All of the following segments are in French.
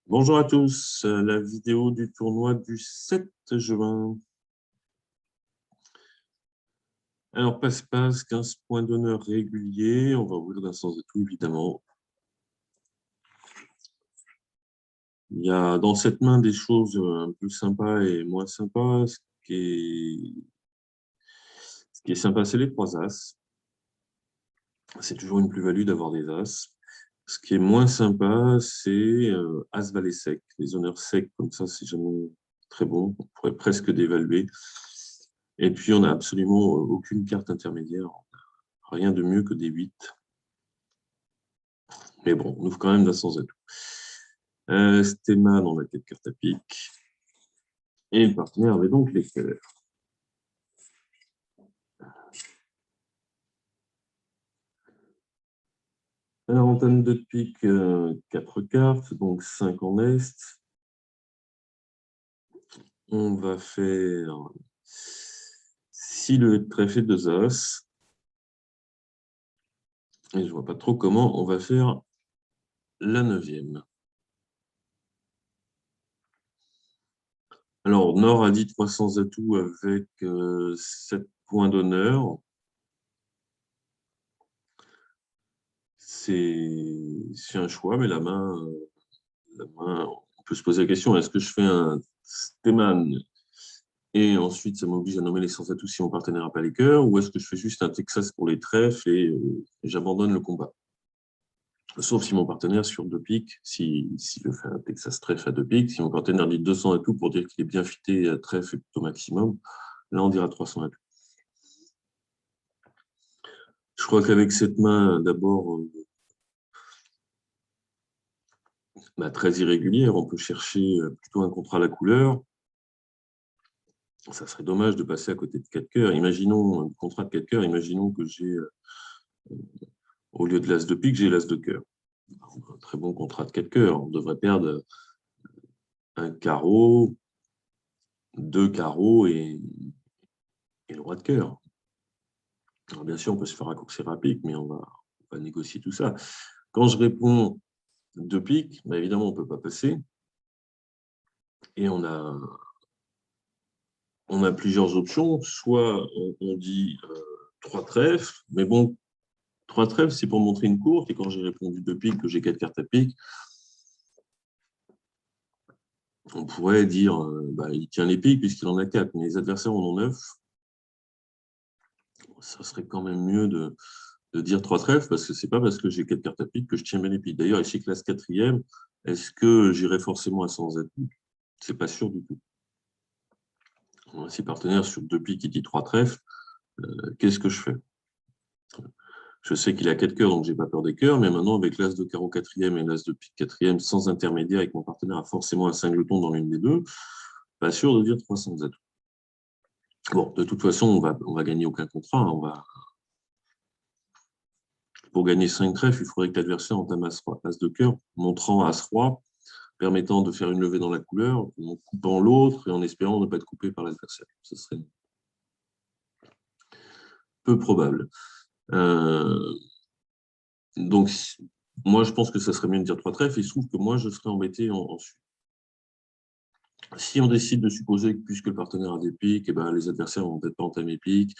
Bonjour à tous, la vidéo du tournoi du 7 juin. Alors, passe-passe, 15 points d'honneur réguliers. On va ouvrir d'un sens de tout, évidemment. Il y a dans cette main des choses un peu sympas et moins sympas. Ce qui est sympa, c'est les 3 As. C'est toujours une plus-value d'avoir des As. Ce qui est moins sympa, c'est As-Valet sec. Les honneurs secs, comme ça, c'est jamais très bon. On pourrait presque dévaluer. Et puis, on n'a absolument aucune carte intermédiaire. Rien de mieux que des 8. Mais bon, on ouvre quand même d'un sans atout. Stéman, on a 4 cartes à pique. Et le partenaire avait donc les cœurs. Alors, en termes de pique, 4 cartes, donc 5 en est. On va faire, si le trèfle est 2 As, et je ne vois pas trop comment, on va faire la 9e. Alors, Nord a dit 300 atouts avec 7 points d'honneur. C'est un choix, mais la main, on peut se poser la question, est-ce que je fais un Stéman et ensuite ça m'oblige à nommer les sans atouts si mon partenaire n'a pas les cœurs, ou est-ce que je fais juste un Texas pour les trèfles et j'abandonne le combat? Sauf si mon partenaire sur 2 piques, si je fais un Texas trèfle à 2 piques, si mon partenaire dit 200 atouts pour dire qu'il est bien fité à trèfle et plutôt maximum, là on dira 300 atouts. Je crois qu'avec cette main, d'abord, très irrégulière, on peut chercher plutôt un contrat à la couleur. Ça serait dommage de passer à côté de 4 cœurs. Imaginons un contrat de 4 cœurs, imaginons que j'ai, au lieu de l'as de pique, j'ai l'as de cœur. Un très bon contrat de 4 cœurs. On devrait perdre un carreau, 2 carreaux et le roi de cœur. Alors, bien sûr, on peut se faire raccourcir à pique, mais on va négocier tout ça. Quand je réponds 2 piques, évidemment, on ne peut pas passer. Et on a plusieurs options. Soit on dit 3 trèfles, mais bon, 3 trèfles, c'est pour montrer une courte. Et quand j'ai répondu 2 piques, que j'ai 4 cartes à pique, on pourrait dire il tient les piques puisqu'il en a 4, mais les adversaires en ont 9. Ça serait quand même mieux de dire 3 trèfles, parce que c'est pas parce que j'ai 4 cartes à pique que je tiens bien les piques. D'ailleurs, ici, classe 4e, est-ce que j'irai forcément à 100 atouts? C'est pas sûr du tout. Si partenaire sur 2 piques qui dit 3 trèfles, qu'est-ce que je fais? Je sais qu'il a 4 cœurs, donc je n'ai pas peur des cœurs, mais maintenant, avec l'as de carreau 4e et l'as de pique 4e, sans intermédiaire, et que mon partenaire a forcément un singleton dans l'une des deux, pas sûr de dire 300 atouts. Bon, de toute façon, on va gagner aucun contrat. Pour gagner 5 trèfles, il faudrait que l'adversaire entame As-Roi, As de cœur, montrant As-Roi, permettant de faire une levée dans la couleur, en coupant l'autre et en espérant ne pas être coupé par l'adversaire. Ce serait peu probable. Donc, moi, je pense que ça serait mieux de dire 3 trèfles. Il se trouve que moi, je serais embêté ensuite. Si on décide de supposer que puisque le partenaire a des piques, les adversaires vont peut-être pas entamer piques,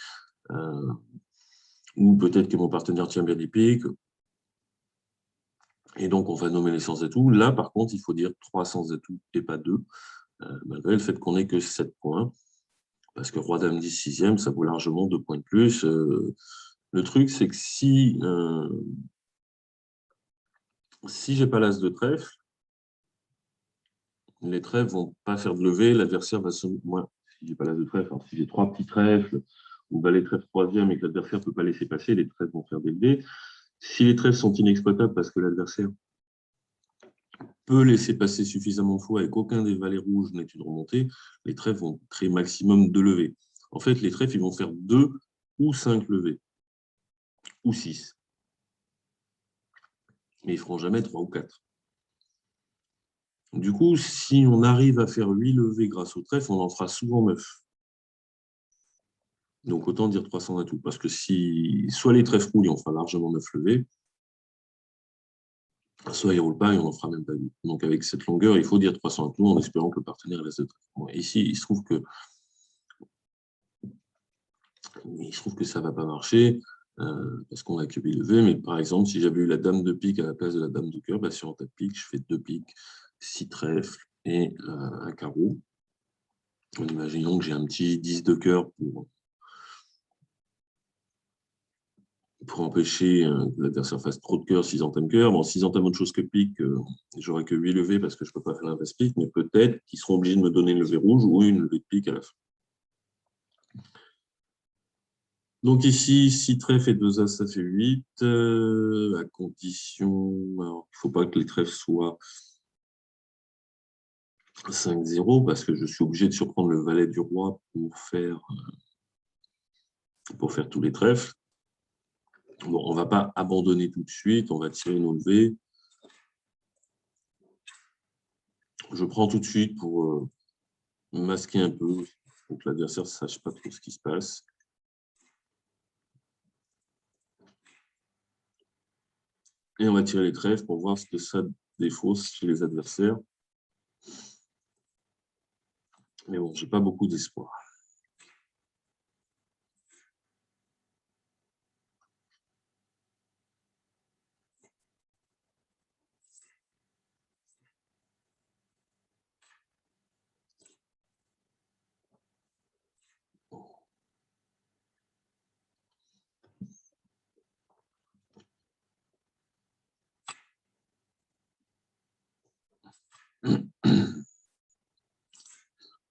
ou peut-être que mon partenaire tient bien des piques, et donc on va nommer les sans atouts. Là, par contre, il faut dire 3 sans atouts et pas 2, malgré le fait qu'on n'ait que 7 points, parce que roi, dame, 10, 6e, ça vaut largement 2 points de plus. Le truc, c'est que si je n'ai pas l'as de trèfle, les trèfles ne vont pas faire de levée, l'adversaire va se... Moi, si j'ai pas l'as de trèfle, alors si j'ai 3 petits trèfles, ou valet trèfle 3e et que l'adversaire ne peut pas laisser passer, les trèfles vont faire des levées. Si les trèfles sont inexploitables parce que l'adversaire peut laisser passer suffisamment de fois et qu'aucun des valets rouges n'ait une remontée, les trèfles vont créer maximum 2 levées. En fait, les trèfles, ils vont faire 2 ou 5 levées, ou 6. Mais ils ne feront jamais 3 ou 4. Du coup, si on arrive à faire 8 levées grâce au trèfle, on en fera souvent 9. Donc, autant dire 300 atouts. Parce que si soit les trèfles roulent, on fera largement 9 levées, soit il ne roule pas et on n'en fera même pas 8. Donc avec cette longueur, il faut dire 300 à clous en espérant que le partenaire laisse de trèfle. Bon, ici, il se trouve que ça ne va pas marcher parce qu'on a que levé. Mais par exemple, si j'avais eu la dame de pique à la place de la dame de cœur, bah, sur un tas de pique, je fais 2 piques, 6 trèfles et un carreau. Imaginons que j'ai un petit 10 de cœur pour empêcher que l'adversaire fasse trop de cœur s'ils entament cœur. Bon, s'ils entament autre chose que pique, j'aurai que 8 levées parce que je ne peux pas faire l'inverse pique, mais peut-être qu'ils seront obligés de me donner une levée rouge ou une levée de pique à la fin. Donc ici, 6 trèfles et 2 as, ça fait 8, à condition, alors, il ne faut pas que les trèfles soient 5-0, parce que je suis obligé de surprendre le valet du roi pour faire tous les trèfles. Bon, on ne va pas abandonner tout de suite, on va tirer nos levées. Je prends tout de suite pour masquer un peu, pour que l'adversaire ne sache pas trop ce qui se passe. Et on va tirer les trèfles pour voir ce que ça défausse chez les adversaires. Mais bon, je n'ai pas beaucoup d'espoir.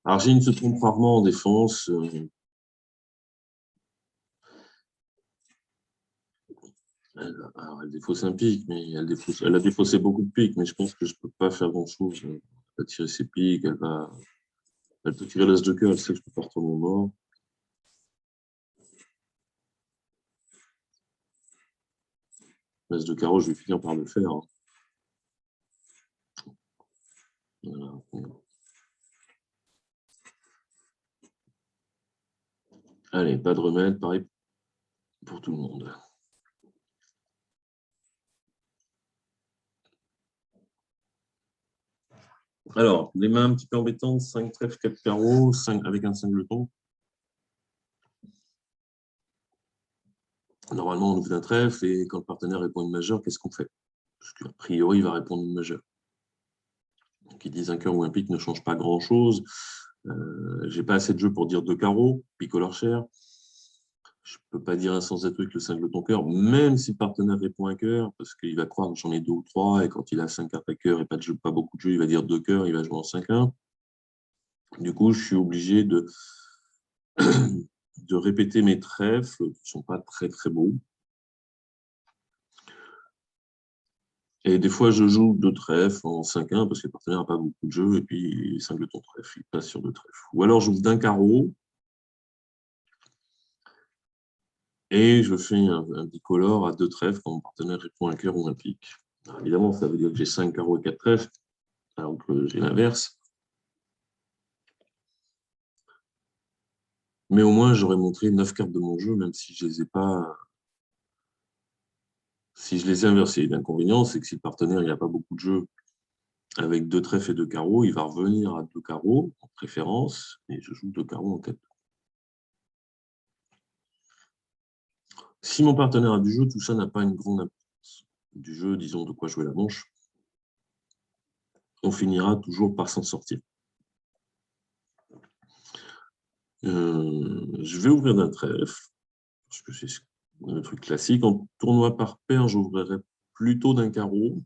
Argine se trompe rarement en défense. Elle défausse un pic, mais elle a défaussé beaucoup de pics, mais je pense que je ne peux pas faire grand-chose. Elle va tirer ses pics, elle peut tirer l'as de cœur, elle sait que je peux pas retourner au mort. L'as de carreau, je vais finir par le faire. Hein. Voilà. Allez, pas de remède, pareil pour tout le monde. Alors, les mains un petit peu embêtantes, 5 trèfles, 4 carreaux, 5 avec un singleton. Normalement, on ouvre un trèfle et quand le partenaire répond une majeure, qu'est-ce qu'on fait? Parce qu'a priori, il va répondre une majeure. Donc, ils disent un cœur ou un pique ne change pas grand-chose. Je n'ai pas assez de jeu pour dire 2 carreaux, picoleur cher. Je ne peux pas dire un sans être avec le singleton cœur, même si le partenaire répond un cœur, parce qu'il va croire que j'en ai 2 ou 3, et quand il a 5 cartes à cœur et pas beaucoup de jeu, il va dire 2 cœurs, il va jouer en 5-1. Du coup, je suis obligé de répéter mes trèfles, qui ne sont pas très très beaux. Et des fois, je joue 2 trèfles en 5-1 parce que le partenaire n'a pas beaucoup de jeu, et puis singleton trèfle, il passe sur 2 trèfles. Ou alors, j'ouvre d'un carreau, et je fais un bicolore à 2 trèfles quand mon partenaire répond un cœur ou un pique. Alors, évidemment, ça veut dire que j'ai 5 carreaux et 4 trèfles, alors que j'ai l'inverse. Mais au moins, j'aurais montré 9 cartes de mon jeu, même si je les ai pas. Si je les ai inversées. L'inconvénient, c'est que si le partenaire n'a pas beaucoup de jeu avec 2 trèfles et 2 carreaux, il va revenir à 2 carreaux en préférence, et je joue 2 carreaux en tête. Si mon partenaire a du jeu, tout ça n'a pas une grande importance. Du jeu, disons, de quoi jouer la manche, on finira toujours par s'en sortir. Je vais ouvrir d'un trèfle, parce que c'est le truc classique. En tournoi par paire, j'ouvrirai plutôt d'un carreau,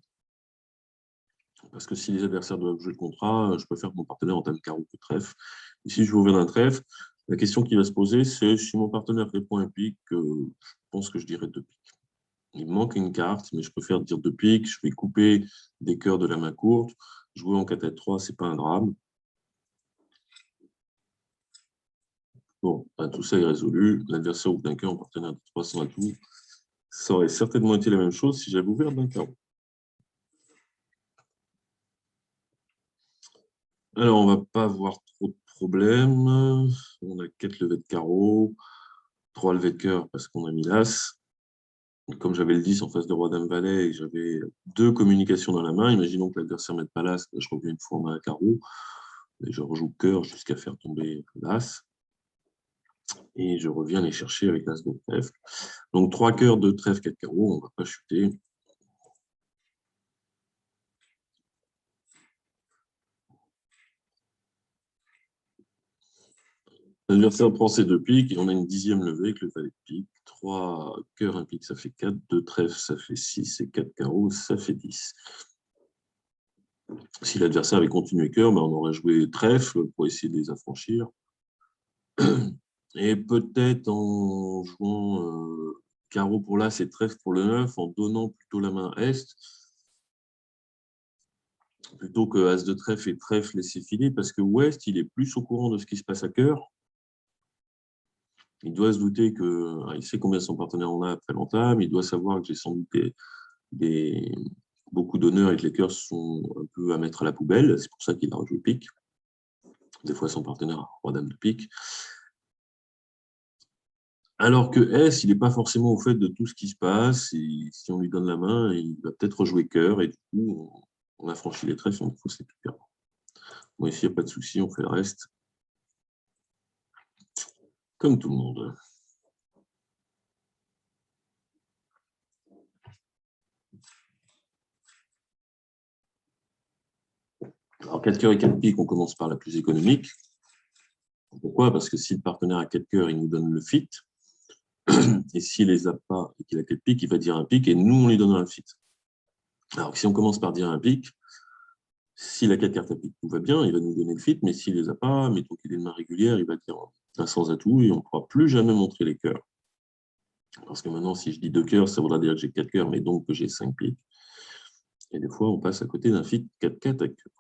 parce que si les adversaires doivent jouer le contrat, je préfère que mon partenaire entame carreau que trèfle. Ici, je vais ouvrir d'un trèfle. La question qui va se poser, c'est si mon partenaire répond un pique, je pense que je dirais 2 piques. Il me manque une carte, mais je préfère dire 2 piques. Je vais couper des cœurs de la main courte. Jouer en 4 à 3, ce n'est pas un drame. Bon, ben, tout ça est résolu. L'adversaire ouvre d'un cœur, mon partenaire de 300 à tout. Ça aurait certainement été la même chose si j'avais ouvert d'un carreau. Alors, on ne va pas avoir trop de problèmes. On a 4 levées de carreau, 3 levées de cœur parce qu'on a mis l'as. Comme j'avais le 10 en face de roi dame valet et j'avais deux communications dans la main, imaginons que l'adversaire mette pas l'as, je reviens une fois en main à carreau, et je rejoue cœur jusqu'à faire tomber l'as, et je reviens les chercher avec l'as de trèfle. Donc 3 cœurs, 2 trèfle, 4 carreaux, on ne va pas chuter. L'adversaire prend ses 2 piques et on a une 10e levée avec le valet de pique. 3 cœurs, 1 pique, ça fait 4. 2 trèfles, ça fait 6. Et 4 carreaux, ça fait 10. Si l'adversaire avait continué cœur, ben on aurait joué trèfle pour essayer de les affranchir. Et peut-être en jouant carreau pour l'as et trèfle pour le 9, en donnant plutôt la main est, plutôt que as de trèfle et trèfle laisser filer, parce que ouest, il est plus au courant de ce qui se passe à cœur. Il doit se douter que, il sait combien son partenaire en a après l'entame, il doit savoir que j'ai sans doute beaucoup d'honneur et que les cœurs sont un peu à mettre à la poubelle, c'est pour ça qu'il a rejoué pique. Des fois, son partenaire a roi dame de pique. Alors que S, il n'est pas forcément au fait de tout ce qui se passe, et si on lui donne la main, il va peut-être rejouer cœur, et du coup, on a franchi les trèfles, on faut ses cœurs. Bon, ici, il n'y a pas de souci, on fait le reste. Comme tout le monde. Alors, 4 cœurs et 4 piques, on commence par la plus économique. Pourquoi? Parce que si le partenaire a 4 cœurs, il nous donne le fit. Et s'il ne les a pas et qu'il a 4 piques, il va dire un pique et nous, on lui donnera un fit. Alors si on commence par dire un pique, s'il a 4 cartes à pique, tout va bien, il va nous donner le fit, mais s'il ne les a pas, mettons qu'il est de main régulière, il va dire un sans atout et on ne pourra plus jamais montrer les cœurs. Parce que maintenant, si je dis 2 cœurs, ça voudra dire que j'ai 4 cœurs, mais donc que j'ai 5 piques. Et des fois, on passe à côté d'un fit 4-4 avec cœur.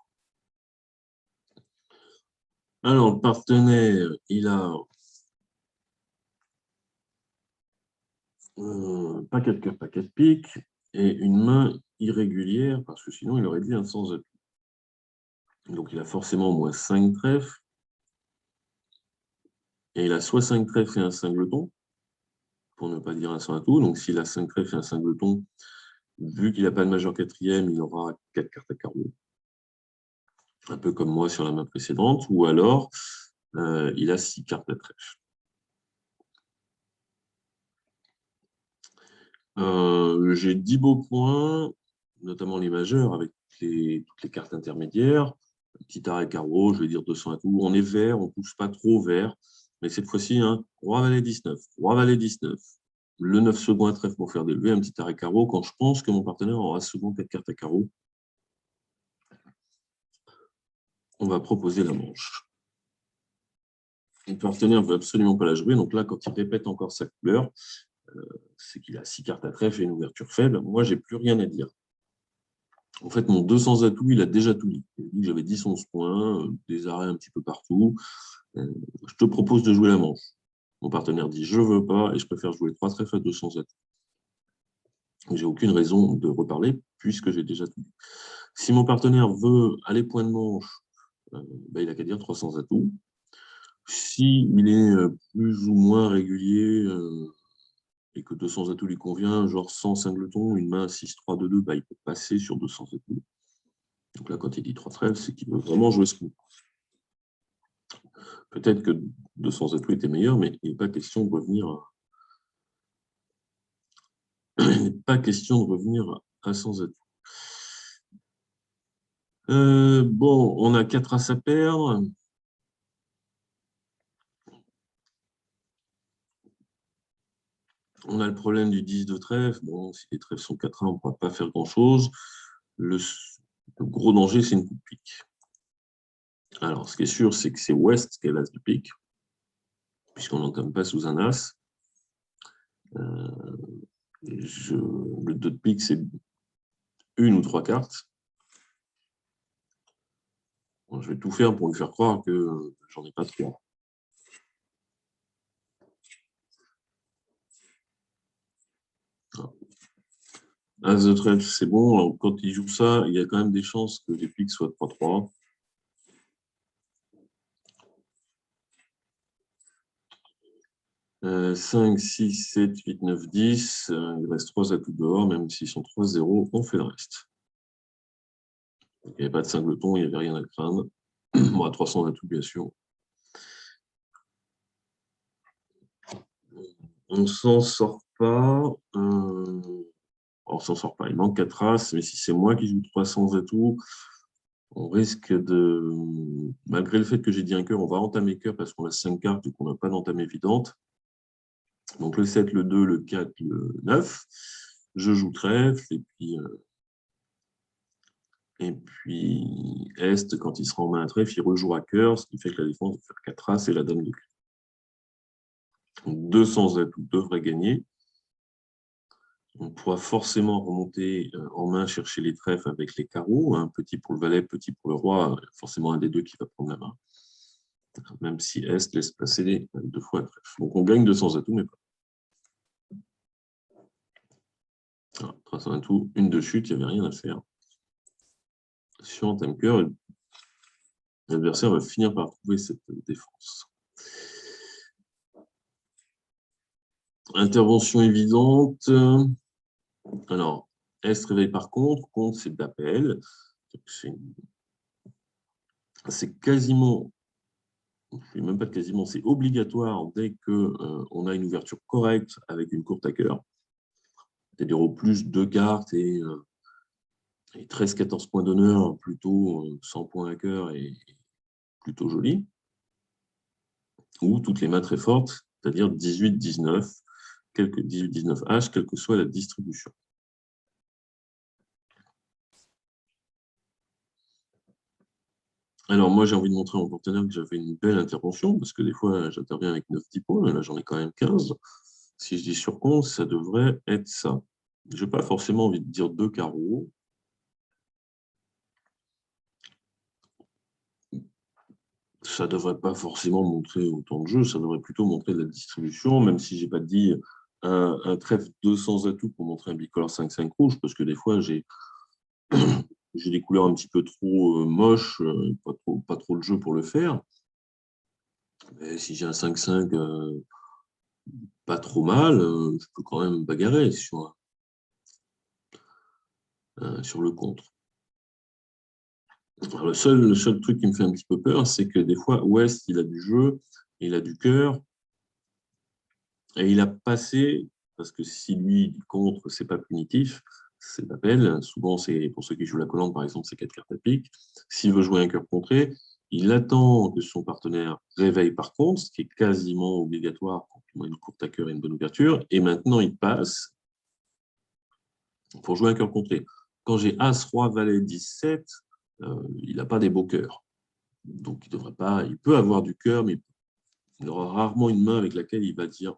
Alors, le partenaire, il a pas 4 cœurs, pas 4 piques, et une main irrégulière, parce que sinon, il aurait dit un sans atout. Donc, il a forcément au moins 5 trèfles. Et il a soit 5 trèfles et un singleton, pour ne pas dire un sans atout. Donc, s'il a 5 trèfles et un singleton, vu qu'il n'a pas de majeur quatrième, il aura 4 cartes à carreau. Un peu comme moi sur la main précédente. Ou alors, il a 6 cartes à trèfle. J'ai 10 beaux points, notamment les majeurs, avec toutes les cartes intermédiaires. Petit arrêt carreau, je vais dire 200 atouts. On est vert, on ne pousse pas trop vert. Mais cette fois-ci, hein, roi valet 19, roi valet 19. Le 9 second à trèfle pour faire des levées, un petit arrêt carreau, quand je pense que mon partenaire aura souvent 4 cartes à carreau. On va proposer la manche. Le partenaire ne veut absolument pas la jouer, donc là, quand il répète encore sa couleur, c'est qu'il a 6 cartes à trèfle et une ouverture faible. Moi, je n'ai plus rien à dire. En fait, mon 200 atouts, il a déjà tout dit. Il a dit que j'avais 10-11 points, des arrêts un petit peu partout. Je te propose de jouer la manche. Mon partenaire dit je ne veux pas et je préfère jouer 3 trèfles à 200 atouts. J'ai aucune raison de reparler puisque j'ai déjà tout dit. Si mon partenaire veut aller point de manche, il n'a qu'à dire 300 atouts. S'il est plus ou moins régulier et que 200 atouts lui convient, genre 100 singletons, une main 6-3-2-2, il peut passer sur 200 atouts. Donc là, quand il dit 3 trèfles, c'est qu'il veut vraiment jouer ce coup. Peut-être que 200 atouts était meilleur, mais il n'est pas question de revenir. Il n'est pas question de revenir à 100 atouts. Bon, on a 4 as à perdre. On a le problème du 10 de trèfle. Bon, si les trèfles sont 4-1, on ne pourra pas faire grand-chose. Le gros danger, c'est une coupe pique. Alors, ce qui est sûr, c'est que c'est ouest qui est l'as de pique, puisqu'on n'entame pas sous un as. Le 2 de pique, c'est une ou 3 cartes. Bon, je vais tout faire pour lui faire croire que j'en ai pas 3. As de trèfle, c'est bon. Alors, quand il joue ça, il y a quand même des chances que les piques soient 3-3. 5, 6, 7, 8, 9, 10. Il reste 3 atouts dehors, même s'ils sont 3-0, on fait le reste. Il n'y avait pas de singleton, il n'y avait rien à craindre. Bon, à 300 atouts, bien sûr. On ne s'en sort pas. On s'en sort pas. Il manque 4 as, mais si c'est moi qui joue 300 atouts, on risque de. Malgré le fait que j'ai dit un cœur, on va entamer cœur parce qu'on a 5 cartes et qu'on n'a pas d'entame évidente. Donc le 7, le 2, le 4, le 9. Je joue trèfle et puis Est, quand il sera en main à trèfle, il rejoue à cœur, ce qui fait que la défense va faire 4 as et la dame de clé. Donc 200 atouts devraient gagner. On pourra forcément remonter en main, chercher les trèfles avec les carreaux. Un petit pour le valet, petit pour le roi. Forcément, un des deux qui va prendre la main. Même si Est laisse passer les 2 fois un trèfle. Donc, on gagne 200 atouts, mais pas. Voilà, 300 atouts, une de chute, il n'y avait rien à faire. Si on entame cœur, l'adversaire va finir par trouver cette défense. Intervention évidente. Alors, Est réveille par contre. Contre, c'est d'appel. C'est quasiment, même pas de quasiment, c'est obligatoire dès qu'on a une ouverture correcte avec une courte à cœur. C'est-à-dire au plus 2 cartes et 13-14 points d'honneur, plutôt 100 points à cœur et plutôt joli. Ou toutes les mains très fortes, c'est-à-dire 18-19, 18-19 H, quelle que soit la distribution. Alors, moi, j'ai envie de montrer à mon partenaire que j'avais une belle intervention, parce que des fois, j'interviens avec 9-10 points, mais là, j'en ai quand même 15. Si je dis sur compte, ça devrait être ça. Je n'ai pas forcément envie de dire 2 carreaux. Ça ne devrait pas forcément montrer autant de jeu, ça devrait plutôt montrer de la distribution, même si je n'ai pas dit un trèfle 200 atouts pour montrer un bicolore 5-5 rouge, parce que des fois, j'ai des couleurs un petit peu trop moches, pas trop de jeu pour le faire. Mais si j'ai un 5-5 pas trop mal, je peux quand même bagarrer sur le contre. Alors, le seul truc qui me fait un petit peu peur, c'est que des fois, Ouest, il a du jeu, il a du cœur, et il a passé, parce que si lui, il contre, c'est pas punitif, c'est d'appel. Souvent, c'est pour ceux qui jouent la collante, par exemple, c'est 4 cartes à pique. S'il veut jouer un cœur contré, il attend que son partenaire réveille par contre, ce qui est quasiment obligatoire quand on a une courte à cœur et une bonne ouverture. Et maintenant, il passe pour jouer un cœur contré. Quand j'ai As, Roi, Valet, 17, il n'a pas des beaux cœurs. Donc, il devrait pas. Il peut avoir du cœur, mais il aura rarement une main avec laquelle il va dire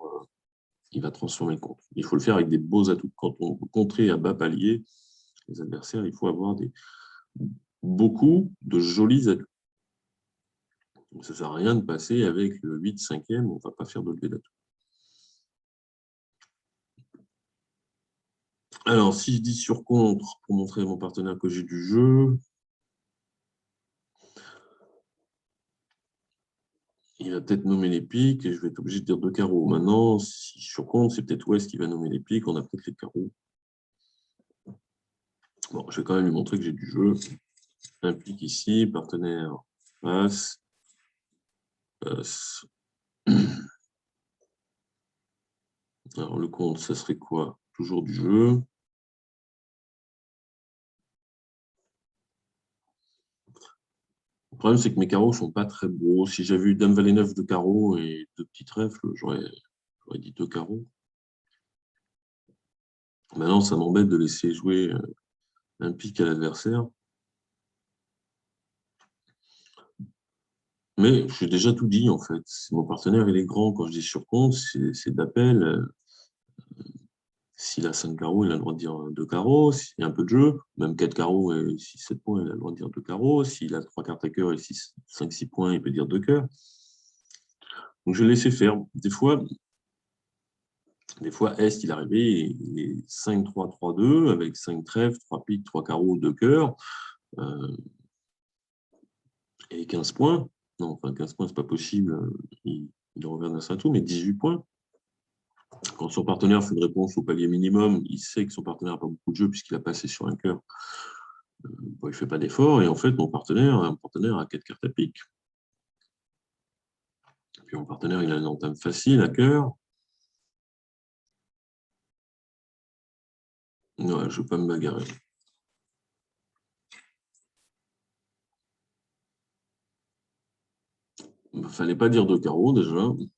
il va transformer le contre. Il faut le faire avec des beaux atouts. Quand on veut contrer à bas palier les adversaires, il faut avoir beaucoup de jolis atouts. Donc, ça ne sert à rien de passer avec le 8 5e, on ne va pas faire de levée d'atouts. Alors, si je dis sur contre, pour montrer à mon partenaire que j'ai du jeu, il va peut-être nommer les piques et je vais être obligé de dire 2 carreaux. Maintenant, si sur contre, c'est peut-être Ouest qui va nommer les piques, on a peut-être les carreaux. Bon, je vais quand même lui montrer que j'ai du jeu. Un pique ici, partenaire passe. Passe. Alors, le compte, ça serait quoi? Toujours du jeu. Le problème, c'est que mes carreaux ne sont pas très beaux. Si j'avais eu Dame Valet 9 de carreaux et 2 petits trèfles, j'aurais dit 2 carreaux. Maintenant, ça m'embête de laisser jouer un pique à l'adversaire. Mais j'ai déjà tout dit, en fait. Mon partenaire, il est grand. Quand je dis sur compte, c'est d'appel. S'il a 5 carreaux, il a le droit de dire 2 carreaux. S'il y a un peu de jeu, même 4 carreaux et 6-7 points, il a le droit de dire 2 carreaux. S'il a 3 cartes à cœur et 5-6 points, il peut dire 2 cœurs. Donc, je vais laisser faire. Des fois, Est, il est arrivé, il est 5-3-3-2 avec 5 trèfles, 3 piques, 3 carreaux, 2 cœurs et 15 points. Non, enfin, 15 points, c'est pas possible. Il revient à tout, mais 18 points. Quand son partenaire fait une réponse au palier minimum, il sait que son partenaire n'a pas beaucoup de jeu puisqu'il a passé sur un cœur. Bon, il ne fait pas d'effort, et en fait, mon partenaire a 4 cartes à pique. Puis mon partenaire, il a une entame facile à cœur. Ouais, je ne veux pas me bagarrer. Il ne fallait pas dire 2 carreaux déjà. Le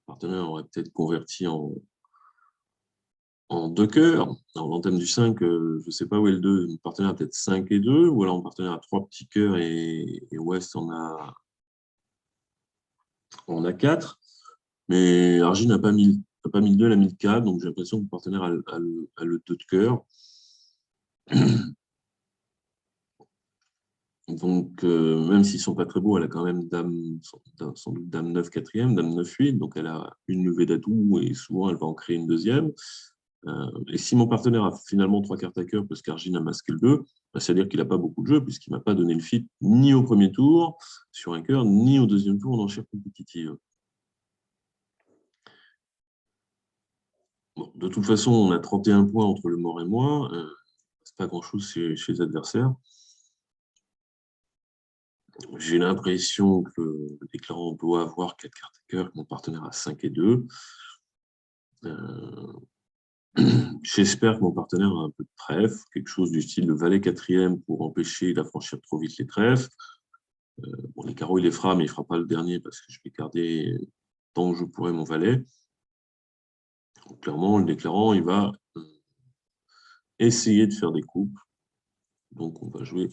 partenaire aurait peut-être converti en 2 cœurs. Alors, l'entame du 5, je ne sais pas où est le 2. Mon partenaire a peut-être 5 et 2, ou alors mon partenaire a 3 petits cœurs et West en a 4. Mais Argile n'a pas mis le 2, elle a mis le 4, donc j'ai l'impression que mon partenaire a le 2 de cœur. Donc, même s'ils ne sont pas très beaux, elle a quand même sans doute dame 9 quatrième, dame 9 8, donc elle a une levée d'atout et souvent elle va en créer une deuxième. Et si mon partenaire a finalement 3 cartes à cœur parce qu'Argine a masqué le 2, bah, c'est-à-dire qu'il n'a pas beaucoup de jeu puisqu'il ne m'a pas donné le fit ni au premier tour sur un cœur, ni au deuxième tour en enchère compétitive. Bon, de toute façon, on a 31 points entre le mort et moi. C'est pas grand-chose chez les adversaires. J'ai l'impression que le déclarant doit avoir 4 cartes à cœur, que mon partenaire a 5 et 2. J'espère que mon partenaire a un peu de trèfle, quelque chose du style de valet quatrième pour empêcher d'affranchir trop vite les trèfles. Bon, les carreaux, il les fera, mais il ne fera pas le dernier parce que je vais garder tant que je pourrai mon valet. Donc, clairement, le déclarant, il va essayer de faire des coupes. Donc, on va jouer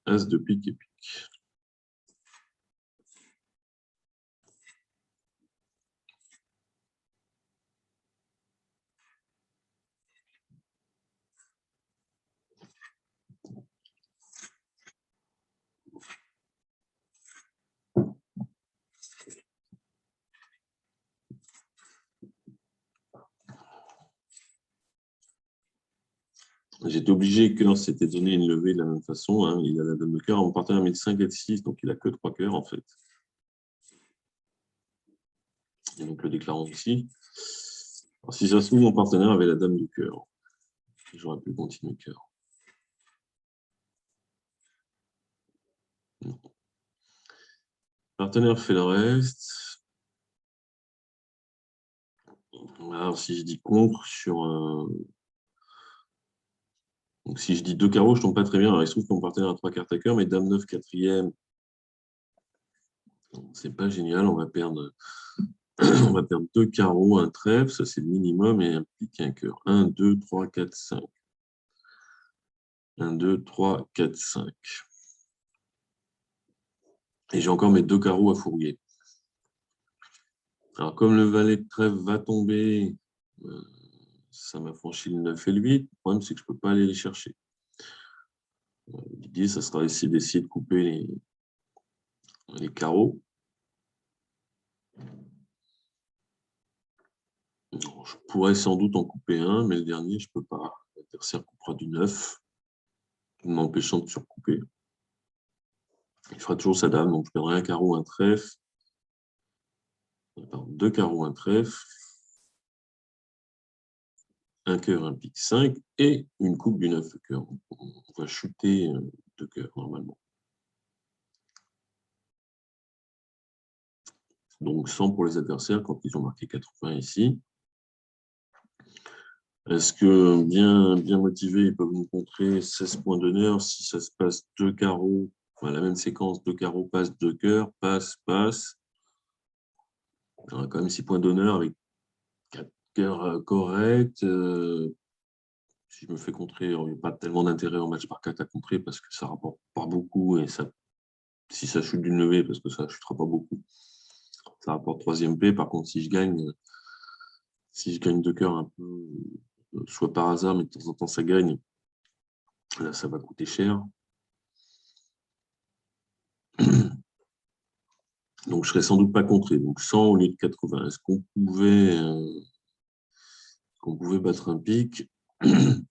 As de pique et pique. J'étais obligé, cœur s'était donné une levée de la même façon. Hein. Il a la dame de cœur, mon partenaire a mis 5 et 6, donc il n'a que 3 cœurs en fait. Et donc le déclarant aussi. Alors, si ça se trouve, mon partenaire avait la dame de cœur. J'aurais pu continuer cœur. Non. Partenaire fait le reste. Alors, si je dis contre sur donc, si je dis 2 carreaux, je ne tombe pas très bien. Alors, il se trouve que mon partenaire a 3 cartes à cœur, mais dame 9 quatrième, c'est pas génial. On va perdre 2 carreaux, un trèfle, ça c'est le minimum, et un pique et un cœur. 1, 2, 3, 4, 5. 1, 2, 3, 4, 5. Et j'ai encore mes 2 carreaux à fourguer. Alors, comme le valet de trèfle va tomber, ça m'a franchi le 9 et le 8. Le problème, c'est que je ne peux pas aller les chercher. L'idée, ça sera d'essayer de couper les carreaux. Je pourrais sans doute en couper un, mais le dernier, je ne peux pas. L'adversaire coupera du 9, m'empêchant de surcouper. Il fera toujours sa dame, donc je perdrai un carreau, un trèfle. Pardon, 2 carreaux, un trèfle. Un cœur, un pique 5 et une coupe du 9 cœur. On va chuter 2 cœurs normalement. Donc 100 pour les adversaires quand ils ont marqué 80 ici. Est-ce que bien motivés, ils peuvent nous contrer 16 points d'honneur si ça se passe 2 carreaux, enfin, la même séquence, 2 carreaux, passe, 2 cœurs, passe, passe. On a quand même 6 points d'honneur avec 4 cœurs corrects. Si je me fais contrer, il n'y a pas tellement d'intérêt en match par 4 à contrer parce que ça rapporte pas beaucoup et ça, si ça chute d'une levée, parce que ça ne chutera pas beaucoup, ça rapporte 3e P. Par contre, si je gagne 2 cœurs un peu, soit par hasard, mais de temps en temps ça gagne, là ça va coûter cher. Donc je ne serais sans doute pas contré. Donc 100 au lieu de 80. Est-ce qu'on pouvait battre un pic? Le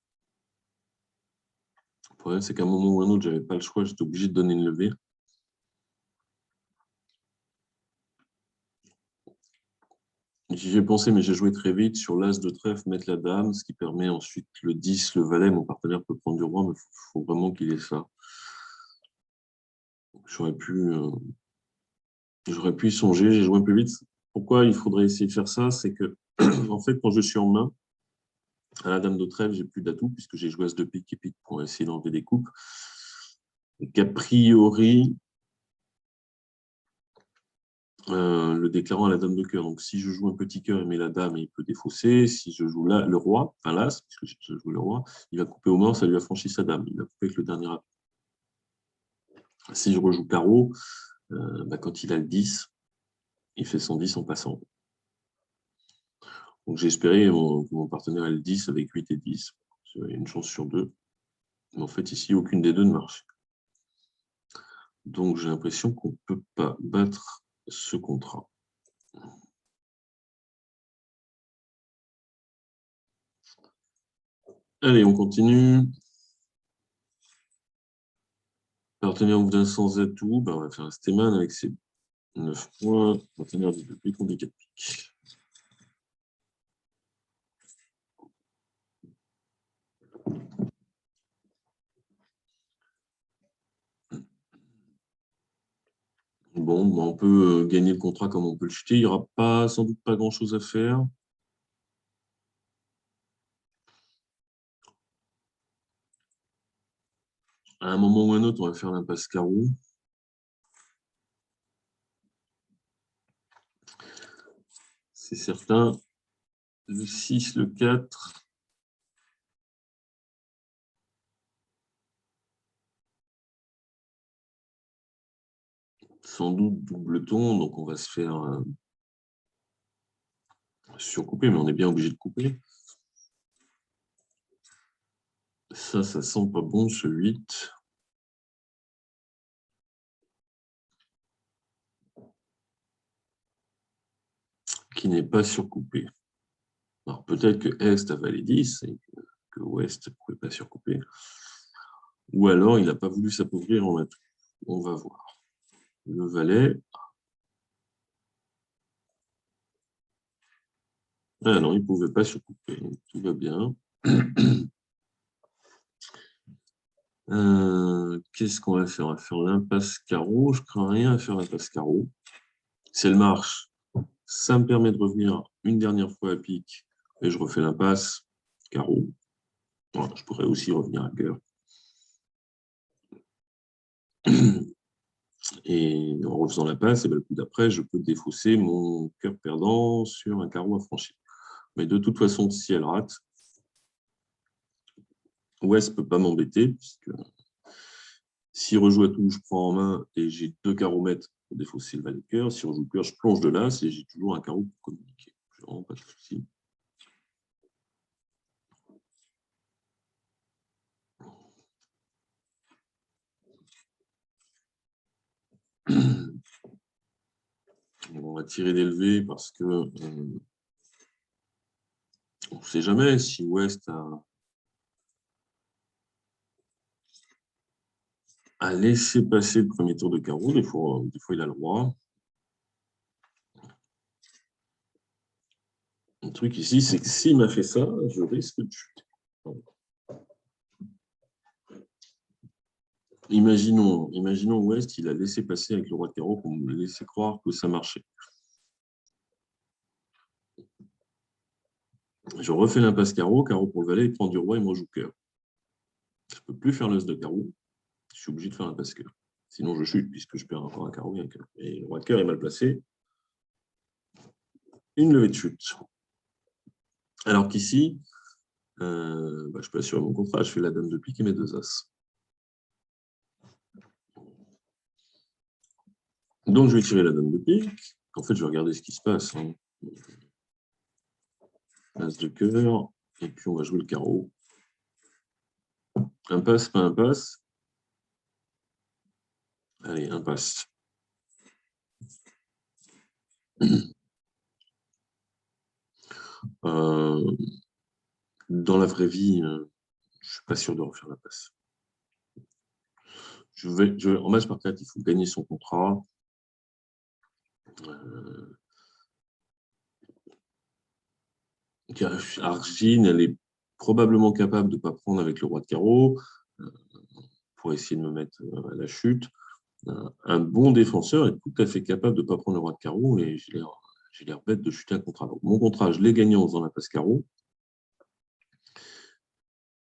problème, c'est qu'à un moment ou un autre, je n'avais pas le choix, j'étais obligé de donner une levée. J'y ai pensé, mais j'ai joué très vite sur l'as de trèfle, mettre la dame, ce qui permet ensuite le 10, le valet. Mon partenaire peut prendre du roi, mais il faut vraiment qu'il ait ça. J'aurais pu y songer, j'ai joué un peu vite. Pourquoi il faudrait essayer de faire ça? C'est que, en fait, quand je suis en main, à la dame de trèfle, j'ai plus d'atout, puisque j'ai joué as de pique et pique pour essayer d'enlever des coupes. Et qu'a priori, le déclarant à la dame de cœur. Donc, si je joue un petit cœur et mets la dame, il peut défausser. Si je joue là, le roi, enfin l'as, puisque je joue le roi, il va couper au mort, ça lui a franchi sa dame. Il va couper avec le dernier atout. Si je rejoue carreau, quand il a le 10, il fait son 10 en passant. Donc, j'ai espéré que mon partenaire ait le 10 avec 8 et 10. Il y a une chance sur deux. Mais en fait, ici, aucune des deux ne marche. Donc, j'ai l'impression qu'on ne peut pas battre ce contrat. Allez, on continue. Partenaire ou d'un sans atout, on va faire un Stéman avec ses 9 points. Partenaire du deux piques, on dit 4 piques. Bon, on peut gagner le contrat comme on peut le jeter. Il n'y aura sans doute pas grand-chose à faire. À un moment ou un autre, on va faire l'impasse carreau. C'est certain. Le 6, le 4. Sans doute double-ton, donc on va se faire surcouper, mais on est bien obligé de couper. Ça sent pas bon, ce 8. Qui n'est pas surcoupé. Alors peut-être que Est a valet 10 et que Ouest ne pouvait pas surcouper. Ou alors il n'a pas voulu s'appauvrir en atout. On va voir. Le valet. Ah non, il ne pouvait pas surcouper. Tout va bien. Qu'est-ce qu'on va faire? On va faire l'impasse carreau. Je ne crains rien à faire l'impasse carreau. Si elle marche, ça me permet de revenir une dernière fois à pique et je refais l'impasse carreau. Voilà, je pourrais aussi revenir à cœur. Et en refaisant l'impasse, le coup d'après, je peux défausser mon cœur perdant sur un carreau à franchir. Mais de toute façon, si elle rate, Ouest ne peut pas m'embêter, puisque si rejoue à tout, je prends en main et j'ai 2 carreaux maîtres pour défausser le valet de cœur. Si on joue cœur, je plonge de l'as et j'ai toujours un carreau pour communiquer. Je n'ai vraiment pas de souci. On va tirer d'élevé parce que on ne sait jamais si Ouest a laissé passer le premier tour de carreau. Des fois, il a le roi. Le truc ici, c'est que s'il m'a fait ça, je risque de chuter. Imaginons Ouest, il a laissé passer avec le roi de carreau pour me laisser croire que ça marchait. Je refais l'impasse carreau, carreau pour le valet, il prend du roi, il me rejoue cœur. Je ne peux plus faire l'as de carreau, je suis obligé de faire l'impasse cœur. Sinon, je chute, puisque je perds encore un carreau et un cœur. Et le roi de cœur est mal placé. Une levée de chute. Alors qu'ici, je peux assurer mon contrat, je fais la dame de pique et mes 2 as. Donc, je vais tirer la dame de pique. En fait, je vais regarder ce qui se passe. As de cœur, et puis on va jouer le carreau. Impasse, pas impasse. Allez, impasse. Dans la vraie vie, je ne suis pas sûr de refaire l'impasse. En match par 4, il faut gagner son contrat. Argine, elle est probablement capable de ne pas prendre avec le roi de carreau pour essayer de me mettre à la chute. Un bon défenseur est tout à fait capable de ne pas prendre le roi de carreau et j'ai l'air bête de chuter un contrat. Donc, mon contrat, je l'ai gagné en faisant la passe carreau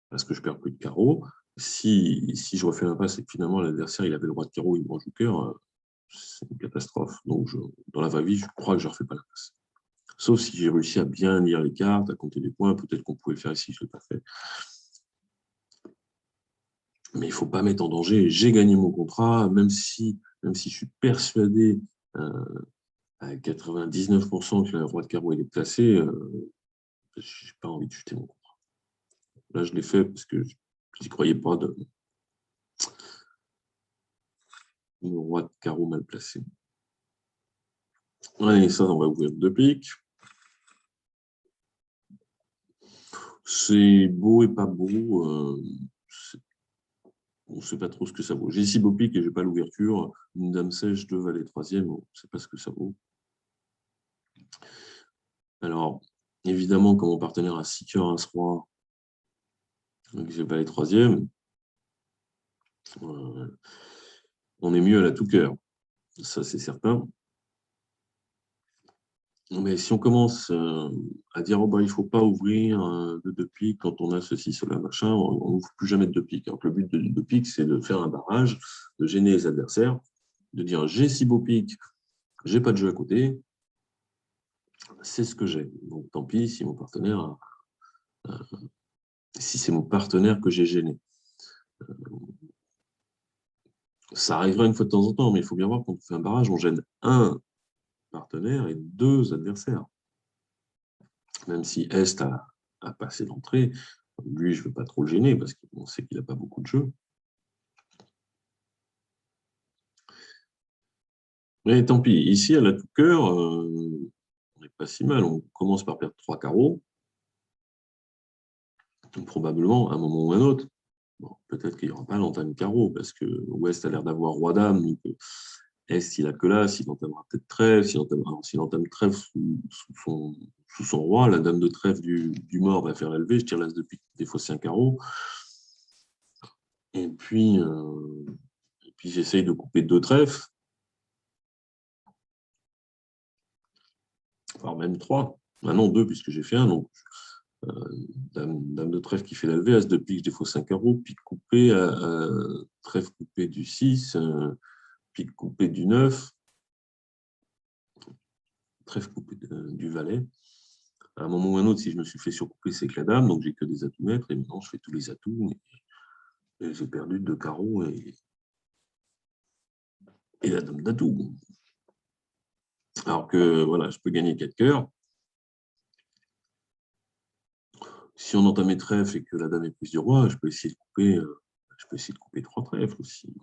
parce que je perds plus de carreau. Si je refais la passe et que finalement l'adversaire il avait le roi de carreau, il me joue cœur, c'est une catastrophe. Donc, dans la vraie vie, je crois que je ne refais pas la passe. Sauf si j'ai réussi à bien lire les cartes, à compter des points. Peut-être qu'on pouvait le faire ici, je ne l'ai pas fait. Mais il ne faut pas mettre en danger. J'ai gagné mon contrat, même si je suis persuadé à 99% que le roi de carreau il est placé, je n'ai pas envie de chuter mon contrat. Là, je l'ai fait parce que je n'y croyais pas de mon roi de carreau mal placé. Allez, ça, on va ouvrir 2 piques. C'est beau et pas beau. On ne sait pas trop ce que ça vaut. J'ai 6 beaux piques et je n'ai pas l'ouverture. Une dame sèche, 2 valets troisième, on ne sait pas ce que ça vaut. Alors, évidemment, quand mon partenaire a 6 cœurs, 1 roi, et que j'ai valet troisième, on est mieux à la tout cœur. Ça, c'est certain. Mais si on commence à dire oh, bah, il ne faut pas ouvrir de 2 piques quand on a ceci, cela, machin, on n'ouvre plus jamais de 2 piques. Alors que le but de 2 piques, c'est de faire un barrage, de gêner les adversaires, de dire j'ai 6 beaux piques, j'ai pas de jeu à côté, c'est ce que j'ai. Donc tant pis si mon partenaire, si c'est mon partenaire que j'ai gêné. Ça arrivera une fois de temps en temps, mais il faut bien voir quand on fait un barrage, on gêne un partenaire et 2 adversaires. Même si Est a passé l'entrée, lui, je ne veux pas trop le gêner parce qu'on sait qu'il n'a pas beaucoup de jeux. Mais tant pis, ici, à la tout cœur, on n'est pas si mal. On commence par perdre 3 carreaux. Donc, probablement, à un moment ou à un autre, bon, peut-être qu'il n'y aura pas l'entame carreau parce que Ouest a l'air d'avoir roi-dame. Donc, Est, il n'a que là, s'il entamera peut-être trèfle, s'il entame trèfle sous son roi, la dame de trèfle du mort va faire l'élever, je tire l'as de pique, défausser un carreau. Et puis j'essaye de couper 2 trèfles, voire même 3. Ah non, 2 puisque j'ai fait un. Donc, dame de trèfle qui fait l'élever, as de pique, je défausse un carreau, pique coupé, trèfle coupé du 6, pique coupé du 9, trèfle coupé du valet. À un moment ou un autre, si je me suis fait surcouper, c'est que la dame, donc j'ai que des atouts maîtres, et maintenant je fais tous les atouts, et j'ai perdu 2 carreaux et la dame d'atout. Alors que voilà, je peux gagner 4 cœurs. Si on entame trèfle et que la dame est prise du roi, je peux essayer de couper 3 trèfles aussi.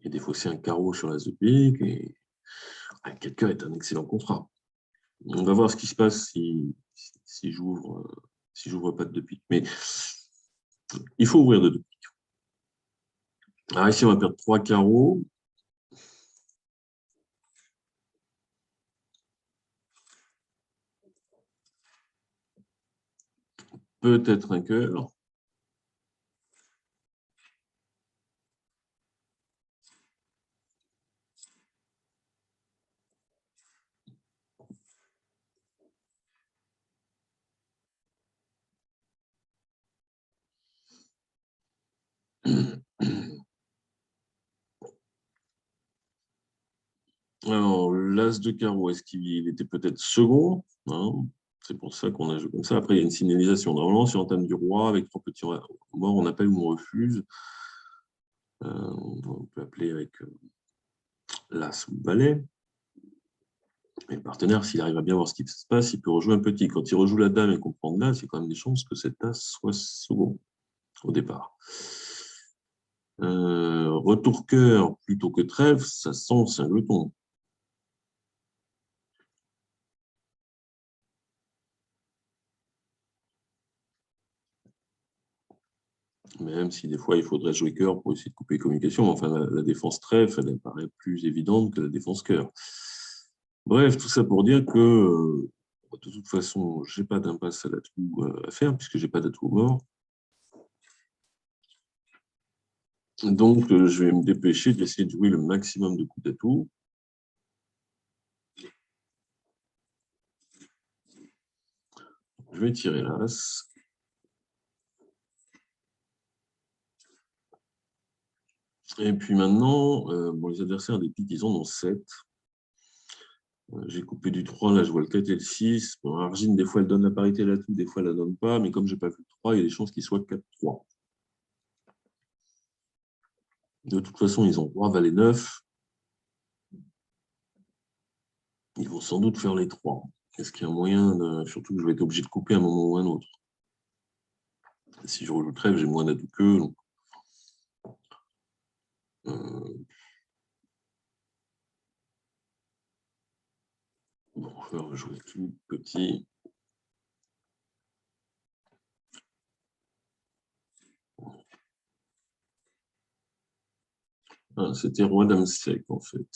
Et défausser un carreau sur la de pique, et 4 cœurs est un excellent contrat. On va voir ce qui se passe si j'ouvre pas de 2 piques. Mais il faut ouvrir de 2 piques. Alors ici, on va perdre 3 carreaux. Peut-être un cœur. Alors, l'as de carreau, est-ce qu'il était peut-être second, hein? C'est pour ça qu'on a joué comme ça. Après, il y a une signalisation. Normalement, si on entame du roi avec 3 petits morts, on appelle ou on refuse. On peut appeler avec l'as ou le valet. Et le partenaire, s'il arrive à bien voir ce qui se passe, il peut rejouer un petit. Quand il rejoue la dame et qu'on prend de l'as, il y a quand même des chances que cette as soit second au départ. Retour cœur plutôt que trèfle, ça sent singleton. Même si des fois il faudrait jouer cœur pour essayer de couper les communications. Enfin, la défense trèfle, elle paraît plus évidente que la défense cœur. Bref, tout ça pour dire que de toute façon, je n'ai pas d'impasse à l'atout à faire, puisque je n'ai pas d'atout mort. Donc, je vais me dépêcher d'essayer de jouer le maximum de coups d'atout. Je vais tirer l'as. Et puis maintenant, bon, les adversaires des piques, ils en ont 7. J'ai coupé du 3, là je vois le 4 et le 6. Bon, Argine, des fois elle donne la parité là-tout, des fois elle ne la donne pas, mais comme je n'ai pas vu le 3, il y a des chances qu'il soit 4-3. De toute façon, ils ont roi, valet 9. Ils vont sans doute faire les 3. Est-ce qu'il y a un moyen, surtout que je vais être obligé de couper à un moment ou un autre. Si je rejoue trèfle, j'ai moins d'atouts qu'eux. Donc, bon, on va jouer tout petit. Ah, c'était roi dame sec en fait.